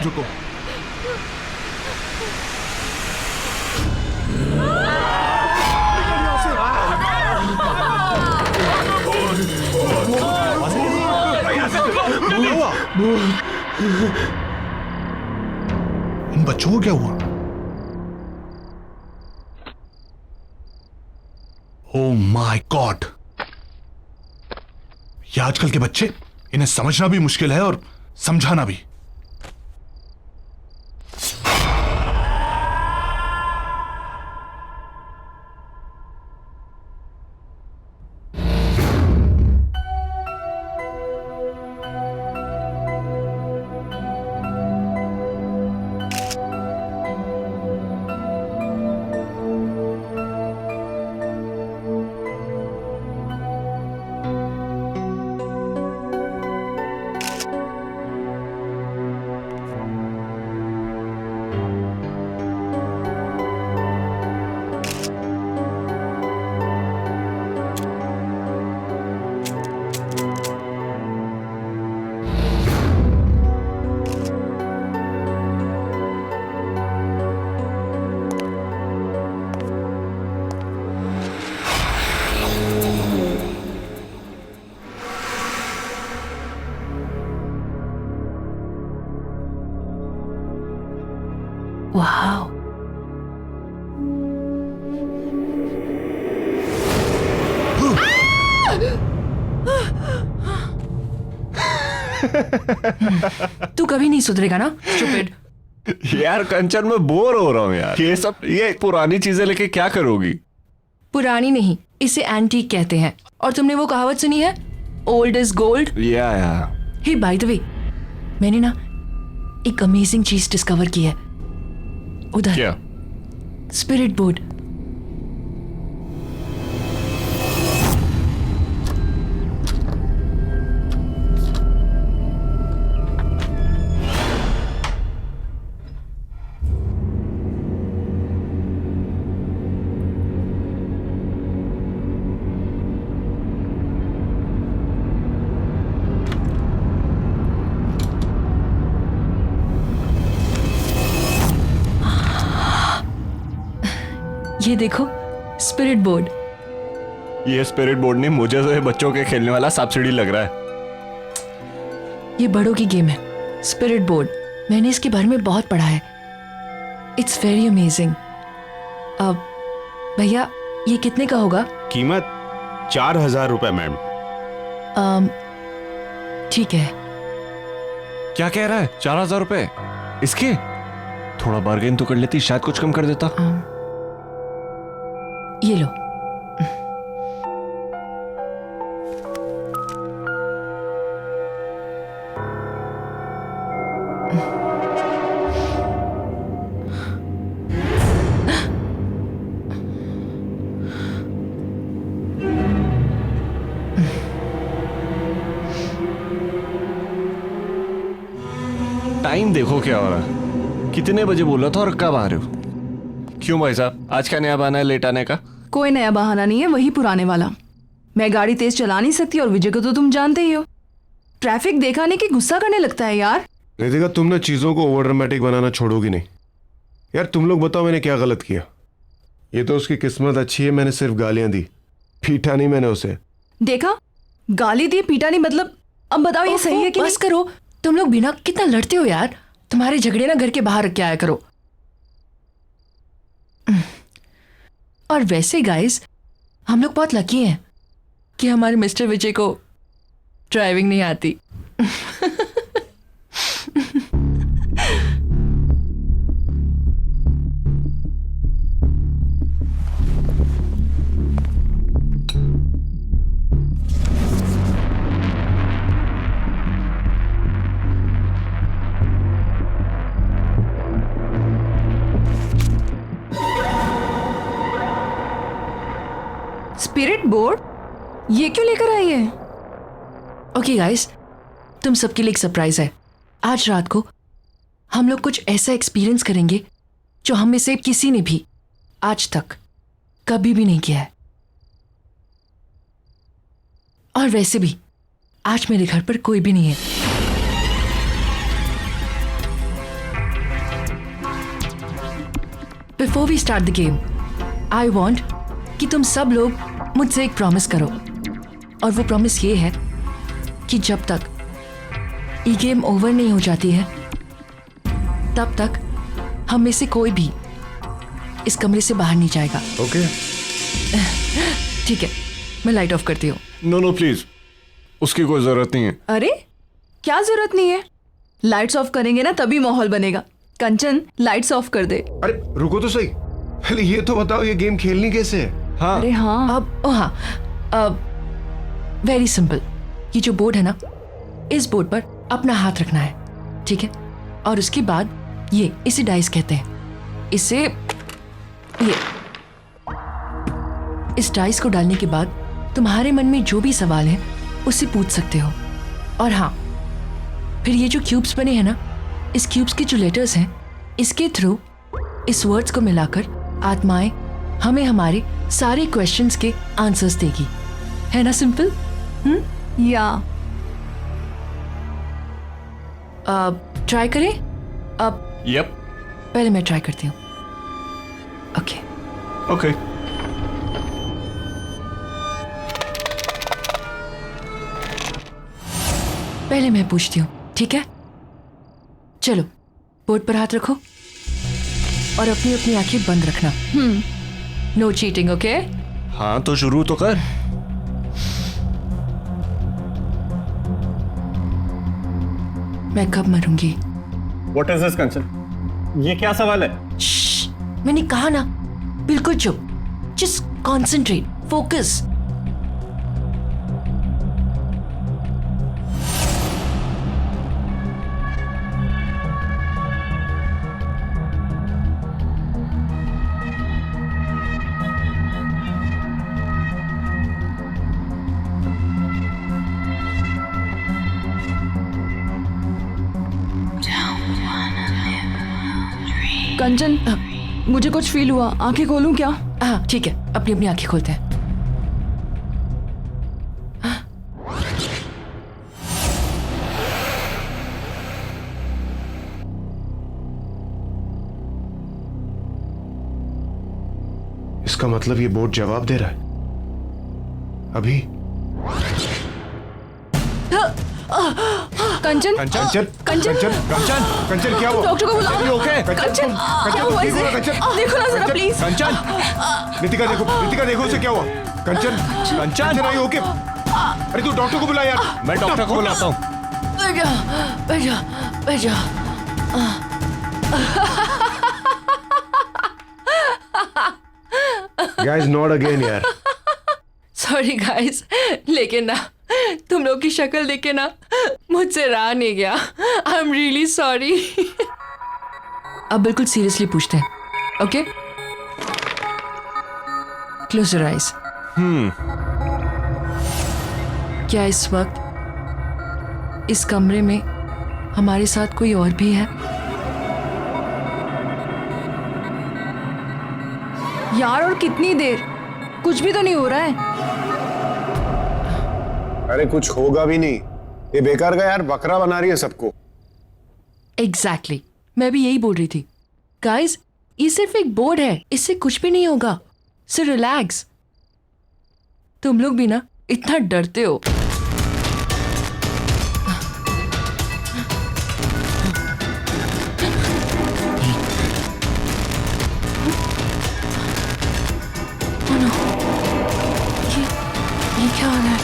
रुको। इन बच्चों को क्या हुआ? ओह माय गॉड, ये आजकल के बच्चे, इन्हें समझना भी मुश्किल है और समझाना भी। वाह, तू कभी नहीं सुधरेगा ना स्टूपिड। यार कंचन, मैं बोर हो रहा हूँ यार। ये पुरानी चीजें लेके क्या करोगी? पुरानी नहीं, इसे एंटीक कहते हैं। और तुमने वो कहावत सुनी है, ओल्ड इज गोल्ड? या हे बाय द वे, मैंने ना एक अमेजिंग चीज डिस्कवर की है उधर। क्या? Spirit board. ये देखो, स्पिरिट बोर्ड। ये स्पिरिट बोर्ड नहीं, मुझे तो ये बच्चों के खेलने वाला सब्सिडी लग रहा है। ये बड़ों की गेम है, स्पिरिट बोर्ड। मैंने इसके बारे में बहुत पढ़ा है। It's very amazing. अब भैया, ये कितने का होगा? कीमत 4000 रुपए मैम। ठीक है। क्या कह रहा है? 4000 रुपए इसके? थोड़ा बार्गेन तो कर लेती, शायद कुछ कम कर देता। ये लो। टाइम देखो क्या हो रहा है। कितने बजे बोला था और कब आ रहे हो? क्यों भाई साहब, आज क्या नया बहाना है लेट आने का? कोई नया बहाना नहीं है, वही पुराने वाला। मैं गाड़ी तेज चला नहीं सकती और विजय को तो तुम जानते ही हो, ट्रैफिक देखा नहीं कि गुस्सा करने लगता है यार। रितिका, तुम ना चीजों को ओवर ड्रामेटिक बनाना छोड़ोगी नहीं यार। तुम लोग बताओ मैंने क्या गलत किया? ये तो उसकी किस्मत अच्छी है, मैंने सिर्फ गालियां दी, पीटा नहीं मैंने उसे। देखा, गाली दी पीटा नहीं, मतलब अब बताओ ये सही है कि बस करो, तुम लोग बिना कितना लड़ते हो यार। तुम्हारे झगड़े ना घर के बाहर रख के आया करो। और वैसे गाइस, हम लोग बहुत लकी हैं कि हमारे मिस्टर विजय को ड्राइविंग नहीं आती। स्पिरिट बोर्ड ये क्यों लेकर आई है? ओके गाइस, तुम सबके लिए एक सरप्राइज है। आज रात को हम लोग कुछ ऐसा एक्सपीरियंस करेंगे जो हम में से किसी ने भी आज तक कभी भी नहीं किया है। और वैसे भी आज मेरे घर पर कोई भी नहीं है। Before we start the game, I want कि तुम सब लोग मुझसे एक प्रॉमिस करो, और वो प्रॉमिस ये है कि जब तक ये गेम ओवर नहीं हो जाती है तब तक हम में से कोई भी इस कमरे से बाहर नहीं जाएगा। ओके ठीक है, मैं लाइट ऑफ करती हूँ। नो नो प्लीज, उसकी कोई जरूरत नहीं है। अरे क्या जरूरत नहीं है, लाइट्स ऑफ करेंगे ना तभी माहौल बनेगा। कंचन लाइट्स ऑफ कर दे। अरे रुको तो सही, पहले ये तो बताओ ये गेम खेलनी कैसे है? हाँ अरे हाँ, अब वेरी सिंपल। ये जो बोर्ड है ना, इस बोर्ड पर अपना हाथ रखना है, ठीक है? और उसके बाद इसे डाइस कहते हैं। इस डाइस को डालने के बाद तुम्हारे मन में जो भी सवाल है उससे पूछ सकते हो। और हाँ, फिर ये जो क्यूब्स बने हैं ना, इस क्यूब्स के जो लेटर्स हैं, इसके थ्रू इस वर्ड्स को मिलाकर आत्माएं हमें हमारे सारे क्वेश्चंस के आंसर्स देगी। है ना सिंपल? या ट्राई करें? अब यप, पहले मैं ट्राई करती हूँ। Okay okay. पहले मैं पूछती हूँ, ठीक है? चलो, बोर्ड पर हाथ रखो और अपनी अपनी आंखें बंद रखना। No cheating, okay? हाँ तो शुरू तो कर। मैं कब मरूंगी? What is this, कंचन? ये क्या सवाल है? मैंने कहा ना, बिल्कुल चुप। Just concentrate, focus. कंचन, मुझे कुछ फील हुआ, आंखें खोलूं क्या? हाँ ठीक है, अपनी अपनी आंखें खोलते हैं। इसका मतलब ये बोर्ड जवाब दे रहा है अभी। कंचन कंचन कंचन कंचन कंचन क्या हुआ? डॉक्टर को बुलाओ। ओके कंचन क्या हुआ इसे? देखो ना जरा प्लीज। कंचन, नितिका देखो उसे क्या हुआ? कंचन आई ओके? अरे तू डॉक्टर को बुला यार। मैं डॉक्टर को बुलाता हूँ। बैठो। गाइस नॉट अगेन यार। सॉरी गाइस, लेकिन ना तुम लोग की शक्ल देख के ना मुझसे रहा नहीं गया। I am really sorry. अब बिल्कुल सीरियसली पूछते हैं, ओके? Close your eyes. क्या इस वक्त इस कमरे में हमारे साथ कोई और भी है? यार और कितनी देर? कुछ भी तो नहीं हो रहा है। अरे कुछ होगा भी नहीं, ये बेकार का यार बकरा बना रही है सबको। एग्जैक्टली, मैं भी यही बोल रही थी। गाइस, ये सिर्फ एक बोर्ड है, इससे कुछ भी नहीं होगा। So relax. तुम लोग भी ना इतना डरते हो। ये क्या हो रहा है?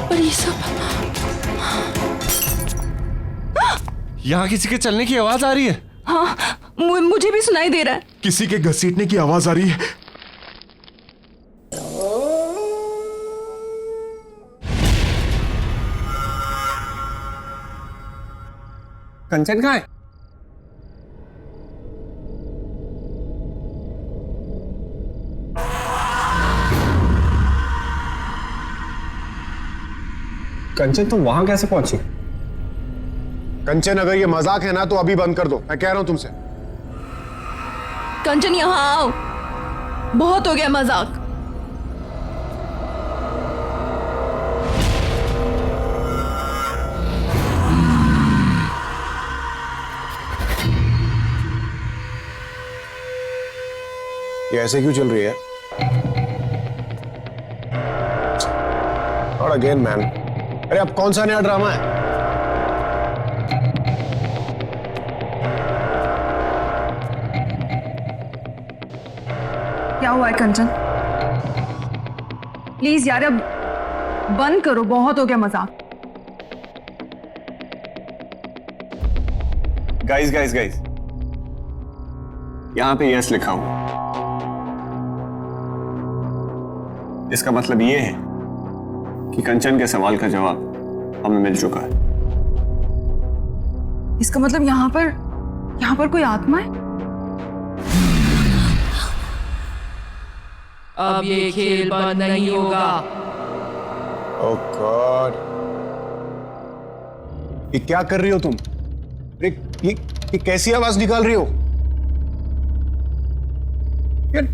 पर ये सब यहाँ किसी के चलने की आवाज आ रही है। हाँ, मुझे भी सुनाई दे रहा है। किसी के घसीटने की आवाज आ रही है। कंचन कहाँ है? कंचन तुम वहां कैसे पहुंची? कंचन अगर ये मजाक है ना तो अभी बंद कर दो, मैं कह रहा हूं तुमसे। कंचन यहाँ आओ, बहुत हो गया मजाक। ये ऐसे क्यों चल रही है? और अगेन मैन, अरे अब कौन सा नया ड्रामा है? क्या हुआ है कंचन? प्लीज यार अब बंद करो, बहुत हो गया मजाक। गाइस गाइस गाइस, यहां पे यस लिखा हुआ, इसका मतलब ये है कि कंचन के सवाल का जवाब हमें मिल चुका है। इसका मतलब यहाँ पर कोई आत्मा है? अब ये खेल बंद नहीं होगा। ओह गॉड, ये क्या कर रही हो तुम? ये कैसी आवाज निकाल रही हो? यार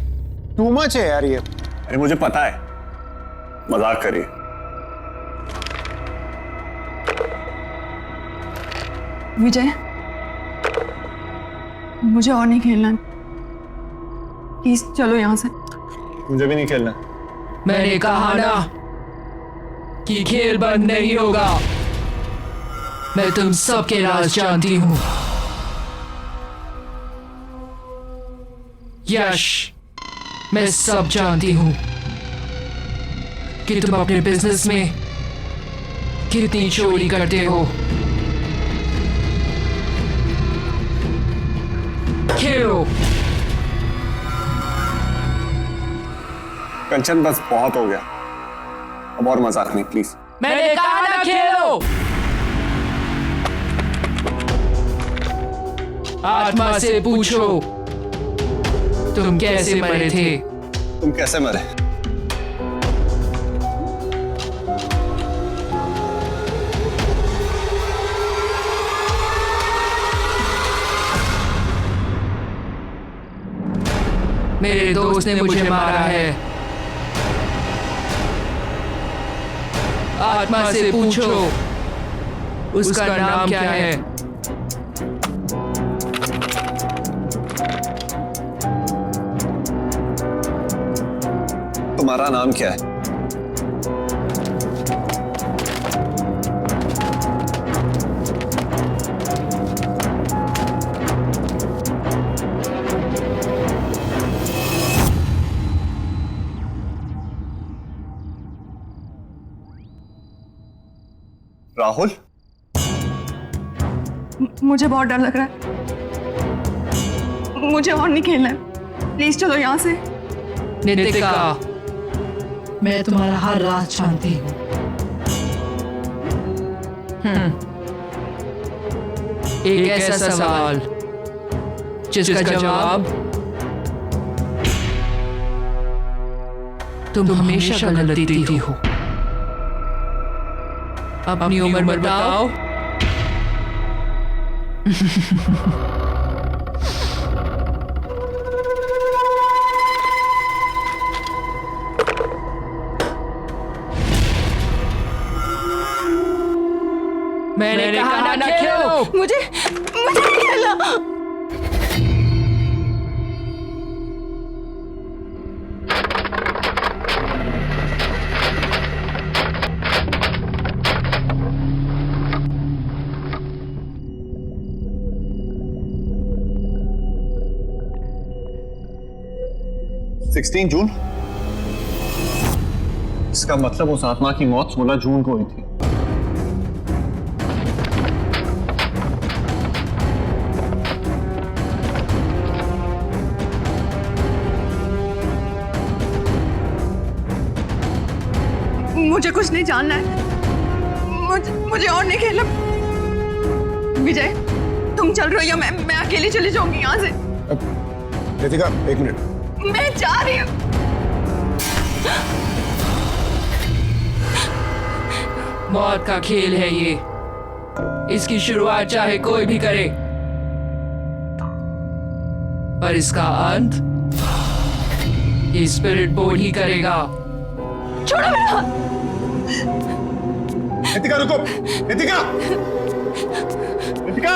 टू मच है यार ये। अरे मुझे पता है, मजाक करिए। विजय, मुझे और नहीं खेलना, प्लीज चलो यहाँ से। मुझे भी नहीं खेलना। मैंने कहा ना कि खेल बंद नहीं होगा। मैं तुम सबके राज जानती हूं। यश, मैं सब जानती हूं कि तुम अपने बिजनेस में कितनी चोरी करते हो। खेलो। कंचन बस बहुत हो गया, अब और मजाक नहीं प्लीज। मैंने कहा ना खेलो। आत्मा से पूछो तुम कैसे मरे थे। तुम कैसे मरे? मेरे दोस्त ने मुझे मारा है। आत्मा से पूछो उसका नाम क्या है। तुम्हारा नाम क्या है? राहुल? मुझे बहुत डर लग रहा है, मुझे और नहीं खेलना है, प्लीज चलो यहाँ से। नितिका, मैं तुम्हारा हर राज जानती हूँ। एक ऐसा सवाल जिसका जवाब तुम हमेशा गलत देती हो। अपनी उम्र बताओ। मैंने कहा ना खेलो। मुझे नहीं खेलना। जून? इसका मतलब उस आत्मा की मौत 16 जून को हुई थी। मुझे कुछ नहीं जानना है, मुझे और नहीं खेलना। विजय, तुम चल रहे हो या मैं अकेली चली जाऊंगी यहाँ से। रितिका, एक मिनट। मैं जा रही हूँ। मौत का खेल है ये, इसकी शुरुआत चाहे कोई भी करे। पर इसका अंत ये स्पिरिट बोर्ड ही करेगा। छोड़ो मेरा हाथ। नितिका रुको, नितिका, नितिका।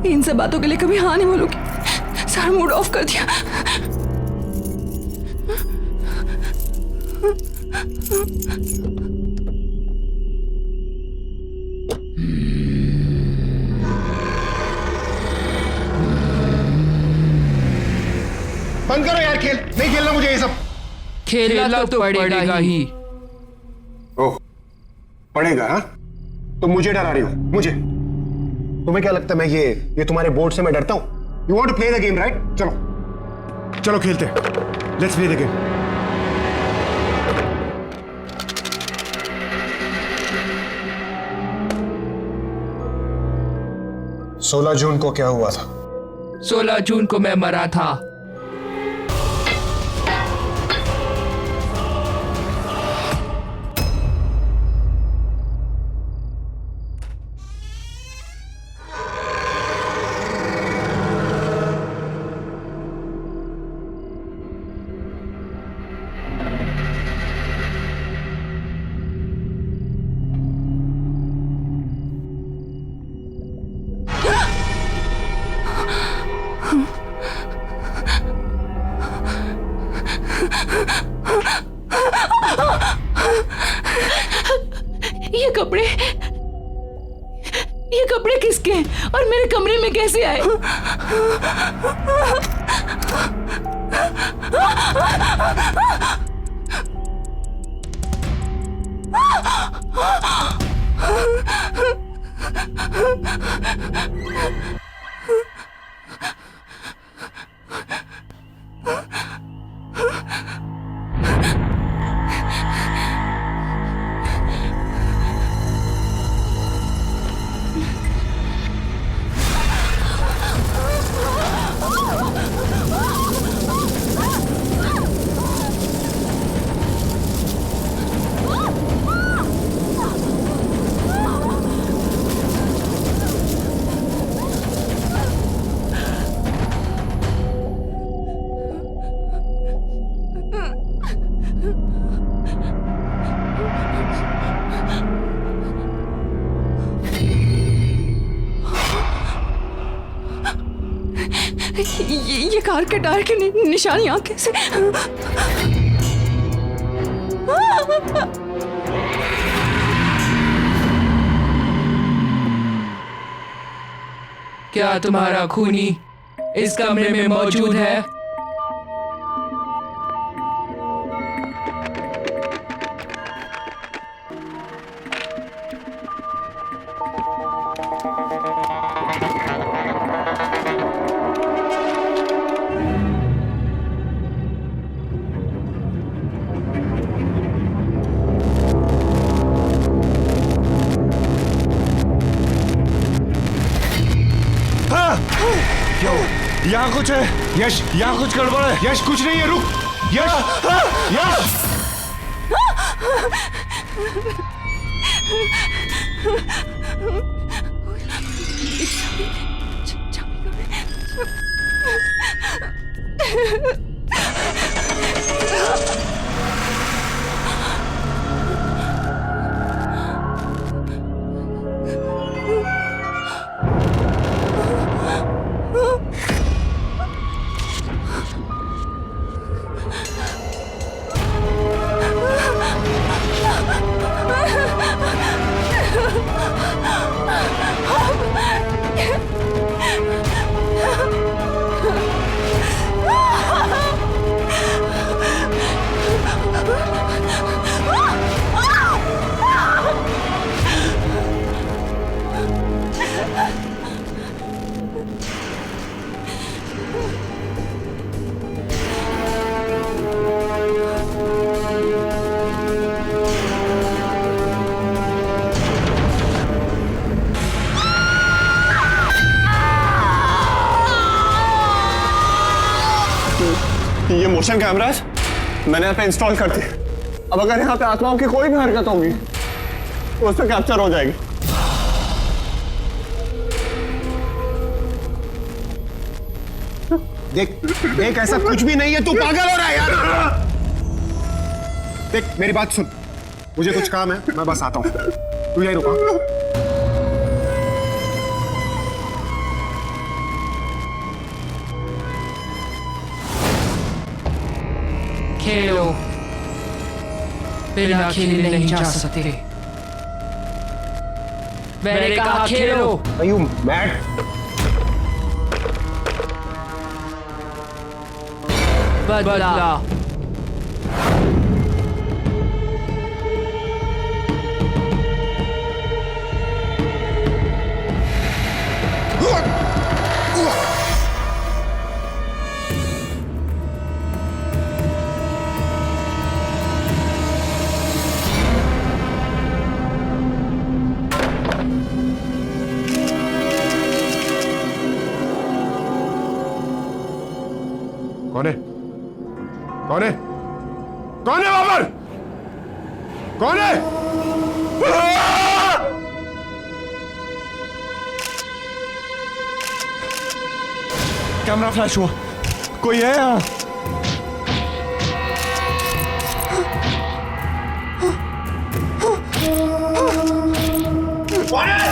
इन सब बातों के लिए कभी हाँ नहीं बोलूंगी। सारा मूड ऑफ कर दिया। बंद करो यार खेल, नहीं खेलना मुझे ये सब। खेलना तो पड़ेगा ही। ओह, पड़ेगा हाँ? तुम मुझे डरा रही हो, मुझे? तुम्हें क्या लगता है मैं ये तुम्हारे बोर्ड से मैं डरता हूं? You want to play the game right? चलो चलो खेलते हैं, लेट्स प्ले द गेम। सोलह जून को क्या हुआ था? 16 जून को मैं मरा था। ये कपड़े किसके हैं और मेरे कमरे में कैसे आए? ये कार के टायर की निशानियां कैसे? क्या तुम्हारा खूनी इस कमरे में मौजूद है? यहाँ कुछ है यश, यहाँ कुछ गड़बड़ है। यश कुछ नहीं है, रुक यश। यश मोशन कैमरास मैंने यहाँ पे इंस्टॉल कर दिए। अब अगर यहाँ पे आत्माओं की कोई भी हरकत होगी तो उस पर कैप्चर हो जाएगी। देख देख, ऐसा कुछ भी नहीं है, तू पागल हो रहा है यार। देख मेरी बात सुन, मुझे कुछ काम है, मैं बस आता हूँ, तू यहीं रुका। खेलो, बिना खेले नहीं जा सकते। मैंने कहा खेलो। Are you mad? बदला। कौन है? कौन है? कौन है वहां पर? कौन है? कैमरा फ्लैश हुआ, कोई है यहाँ? कौन है?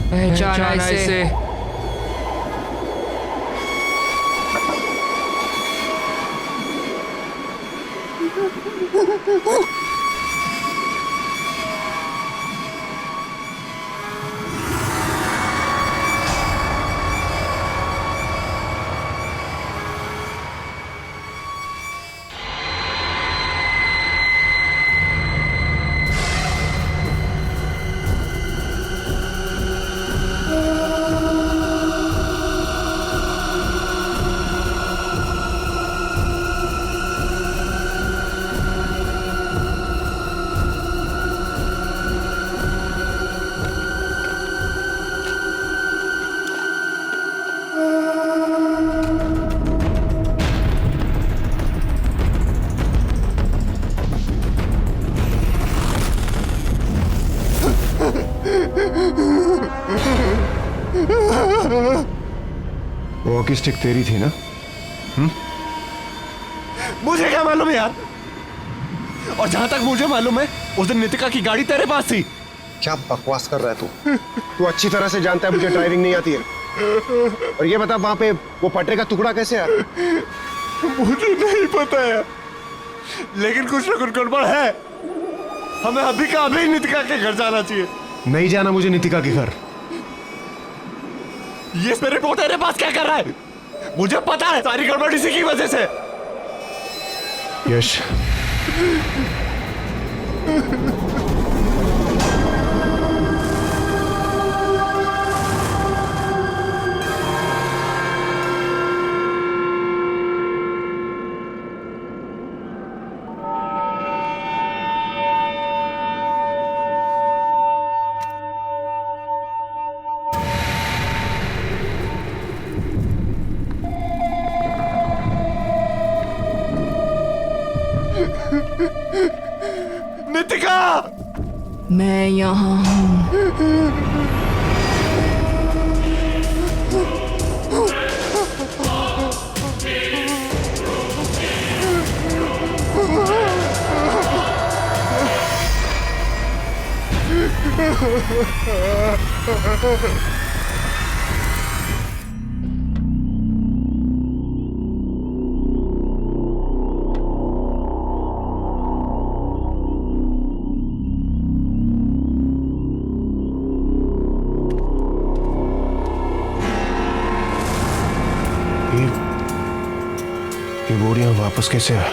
पहचाना इसे। वॉकी स्टिक तेरी थी ना? मुझे क्या मालूम यार। और जहां तक मुझे मालूम है उस दिन नितिका की गाड़ी तेरे पास थी। क्या बकवास कर रहा है तू? तू अच्छी तरह से जानता है मुझे ड्राइविंग नहीं आती है। और ये बता वहां पे वो पटरे का टुकड़ा कैसे आया? मुझे नहीं पता है, लेकिन कुछ ना कुछ गड़बड़ है। हमें अभी का अभी नितिका के घर जाना चाहिए। नहीं जाना मुझे नितिका के घर। ये रिपोर्ट तेरे पास क्या कर रहा है? मुझे पता है सारी गड़बड़ इसी की वजह से। यश, नितिका, मैं यहाँ हूँ। ये बोरियां वापस कैसे आया?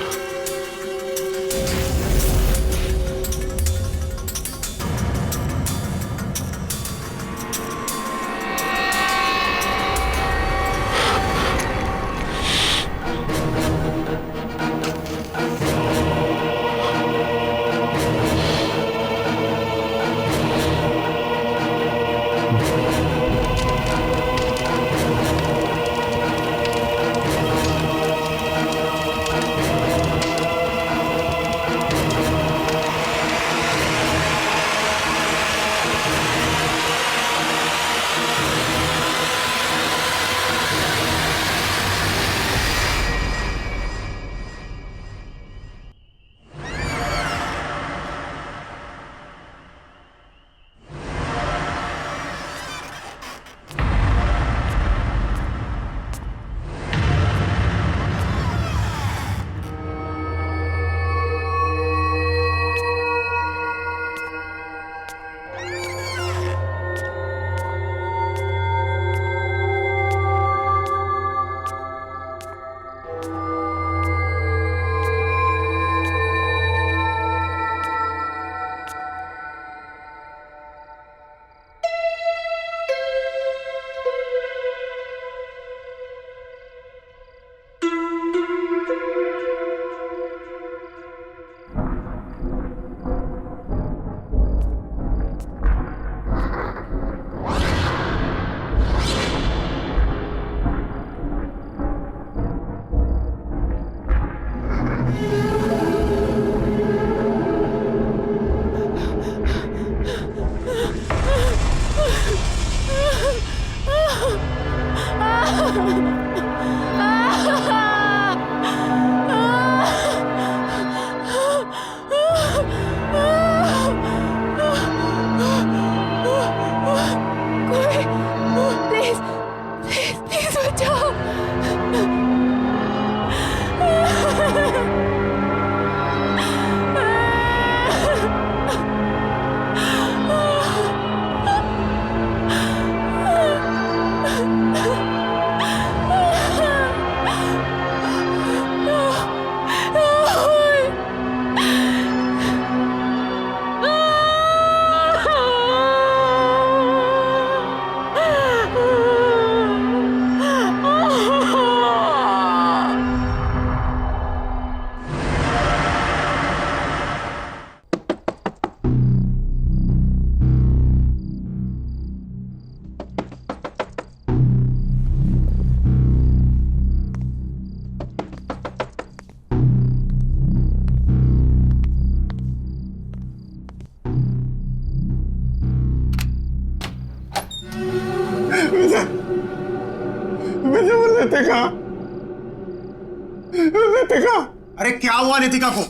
नितिका, अरे क्या हुआ नितिका को?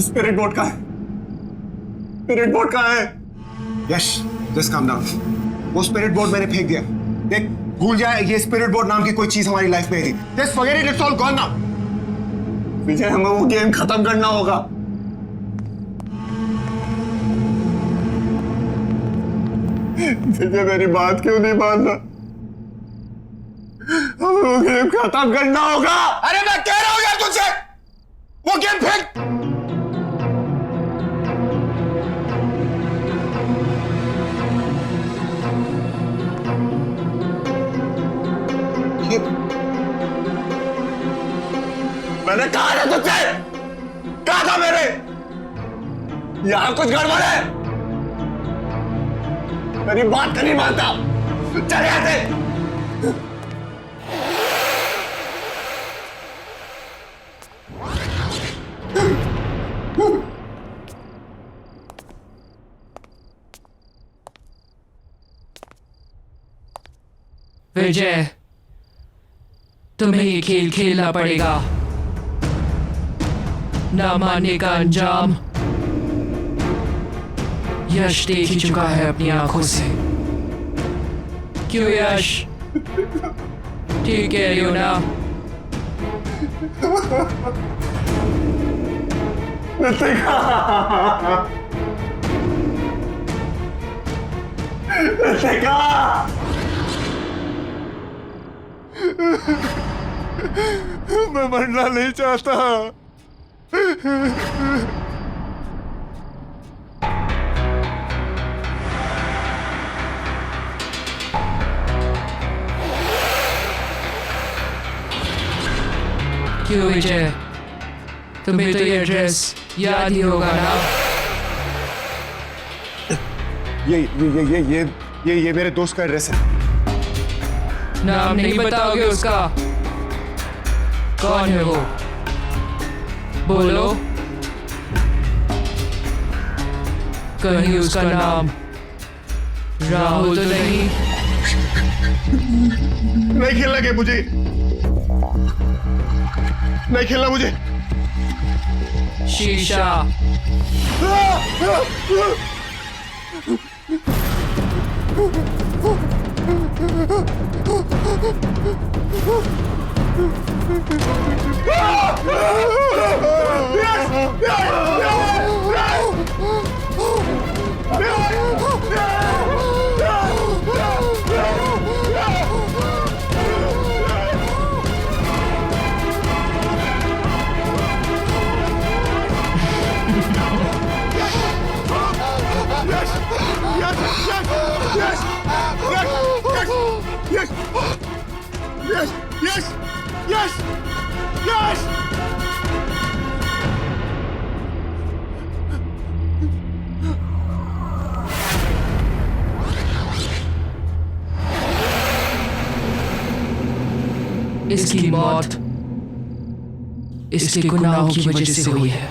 स्पिरिट बोर्ड का है, स्पिरिट बोर्ड का है। यश, जस्ट काम डाउन। वो स्पिरिट बोर्ड मैंने फेंक दिया। देख, भूल जाए ये स्पिरिट बोर्ड नाम की कोई चीज हमारी लाइफ में थी। Just forget it, it's all gone now. Vijay, हमें वो गेम खत्म करना होगा। विजय, मेरी बात क्यों नहीं मान रहा? हमें वो गेम खत्म करना होगा। अरे मैं कह रहा हूं यार तुझसे, वो गेम फेंक। मैंने कहा ना तुझसे, कहा था मेरे, यहां कुछ गड़बड़ है। मेरी बात नहीं मानता, चले आते। विजय, तुम्हें ये खेल खेलना पड़ेगा। ना मानने का अंजाम यश देख ही चुका है अपनी आंखों से। क्यों यश? ठीक कह रही हो ना? मैं मरना नहीं चाहता। क्यों विजय, तुम्हें तो ये एड्रेस याद ही होगा ना? ये मेरे दोस्त का एड्रेस है। नाम नहीं बताओगे उसका? कौन है वो? बोलो। कहीं उसका नाम राहुल तो नहीं? नहीं खेलना गेम मुझे, नहीं खेलना मुझे। शीशा। Yes! इसकी मौत इसके गुनाहों की वजह से हुई है।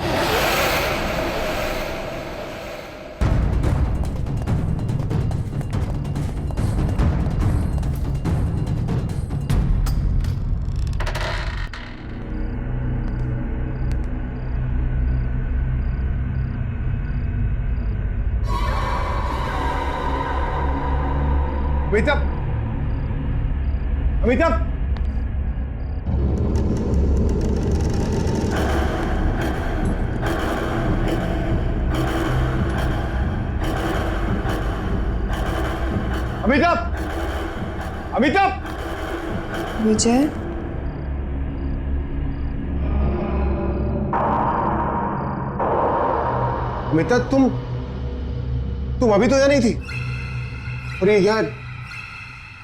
अमिताभ, अमिताभ, अमिताभ, अमिताभ। विजय, अमिताभ, तुम अभी तो यहाँ नहीं थी, और ये यहाँ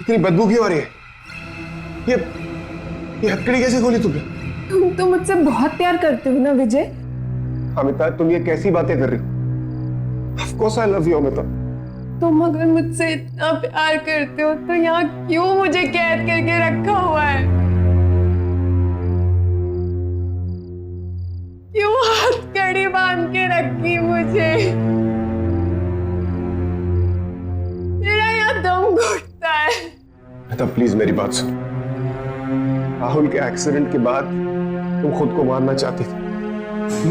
इतनी बदबू क्यों आ रही है? ये हथकड़ी कैसे खोली तुमने? तुम तो मुझसे बहुत प्यार करते हो ना विजय? अमिताभ, तुम ये कैसी बातें कर रही हो? Of course I love you, Amitabh. तुम अगर मुझसे इतना प्यार करते हो तो यहाँ क्यों मुझे कैद करके रखा हुआ है? क्यों हथकड़ी बांध के रखी मुझे? मेरा यहाँ दम घुटता है। अमिताभ, प्लीज मेरी बात सुन। राहुल के एक्सीडेंट के बाद तुम खुद को मारना चाहती थी।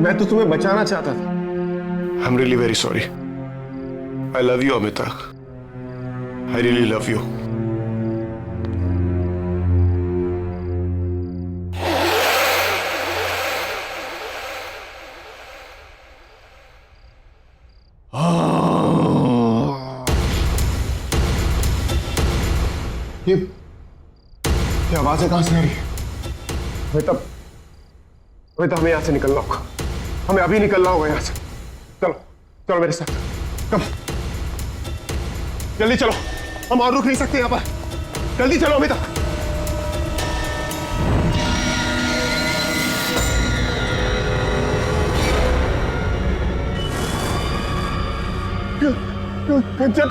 मैं तो तुम्हें बचाना चाहता था। I am really very sorry. I love you Amita. I really love you. ये आवाजें कहां से आ रही है? हमें यहां से निकलना होगा। हमें अभी निकलना होगा यहां से। चलो चलो मेरे साथ। कम जल्दी चलो, हम और रुक नहीं सकते यहां पर। जल्दी चलो अमिता। चल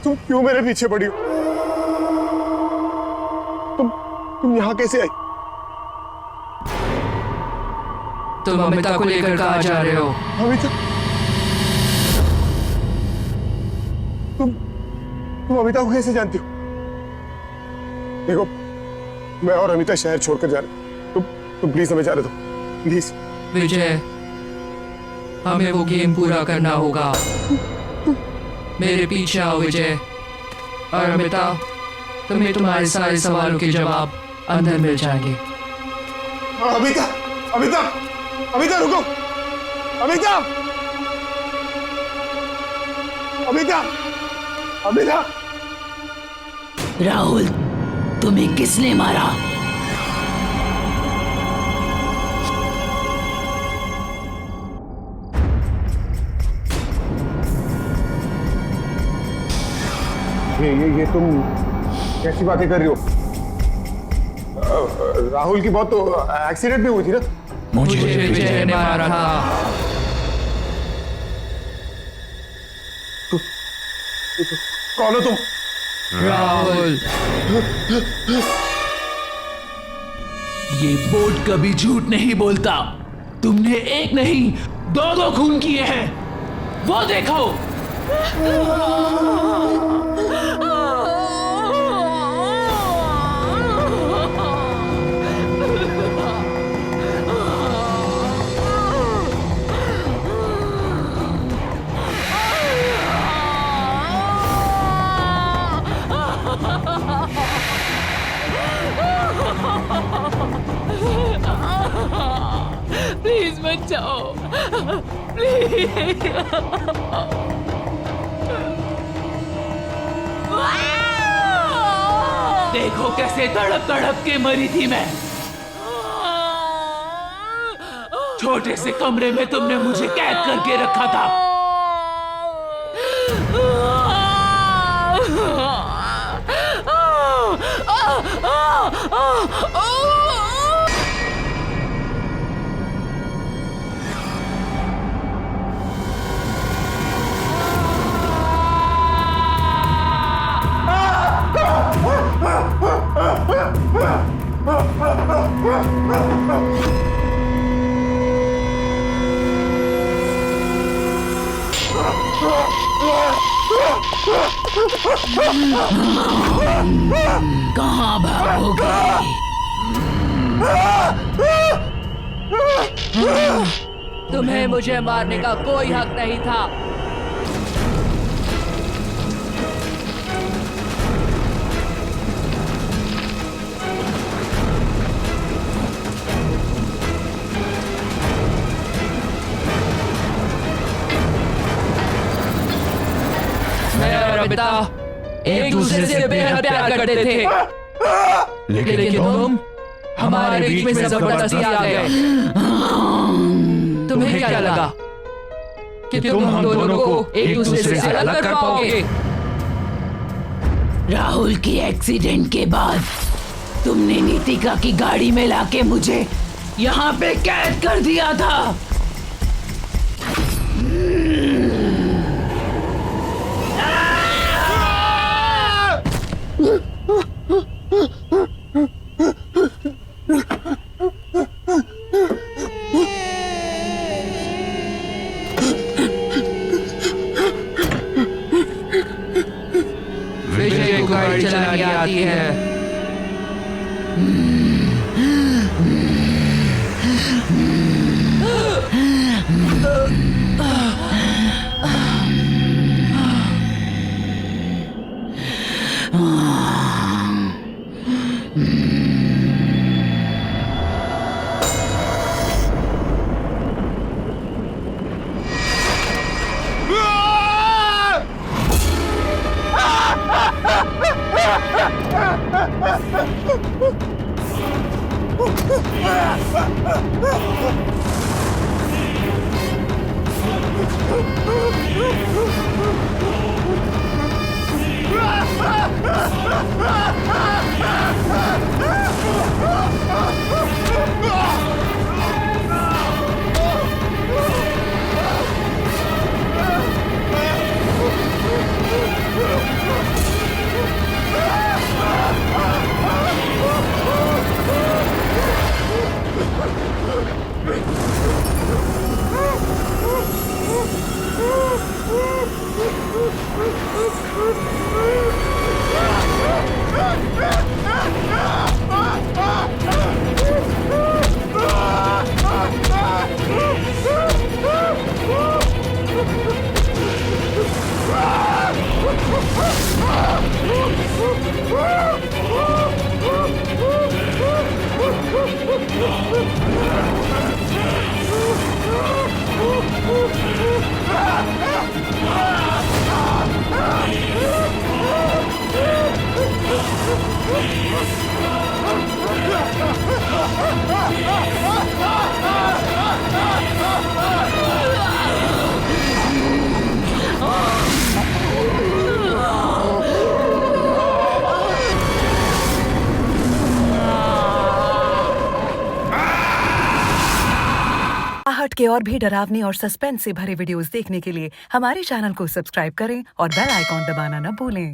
तुम क्यों मेरे पीछे पड़ी हो? तुम यहां कैसे आई? तुम अमिता को लेकर कहाँ जा रहे हो? अमिता? तुम अमिता को कैसे जानती हो? देखो, मैं और अमिता शहर छोड़कर जा रहे। तुम प्लीज हमें जाने दो, प्लीज। विजय, हमें वो गेम पूरा करना होगा। मेरे पीछे आओ विजय। और अमिता, तुम्हें तुम्हारे सारे सवालों के जवाब अंदर मिल जाएंगे। अमिता, अमिता, अमिता रुको। अमिता, अमिता, अमिता। राहुल, तुम्हें किसने मारा? ये तुम कैसी बातें कर रही हो? राहुल की बहुत तो एक्सीडेंट भी हुई थी ना? मुझे विजय ने मारा था। कौन हो तुम? राहुल। ये बोर्ड कभी झूठ नहीं बोलता। तुमने एक नहीं, दो खून किए हैं। वो देखो। प्लीज मत जाओ, प्लीज। देखो कैसे तड़प तड़प के मरी थी मैं। छोटे से कमरे में तुमने मुझे कैद करके रखा था। कहाँ भागोगे? तुम्हें मुझे मारने का कोई हक नहीं था। मैं और अमिता एक दूसरे से बेहद प्यार करते थे, लेकिन तुम हमारे बीच में जबरदस्ती आ गए। तुम्हें क्या लगा कि तुम हम दोनों को एक दूसरे से अलग कर पाओगे? राहुल की एक्सीडेंट के बाद तुमने नीतिका की गाड़ी में लाके मुझे यहाँ पे कैद कर दिया था। गाड़ी चलानी आती है। आहट के और भी डरावनी और सस्पेंस से भरे वीडियोस देखने के लिए हमारे चैनल को सब्सक्राइब करें और बेल आइकॉन दबाना न भूलें।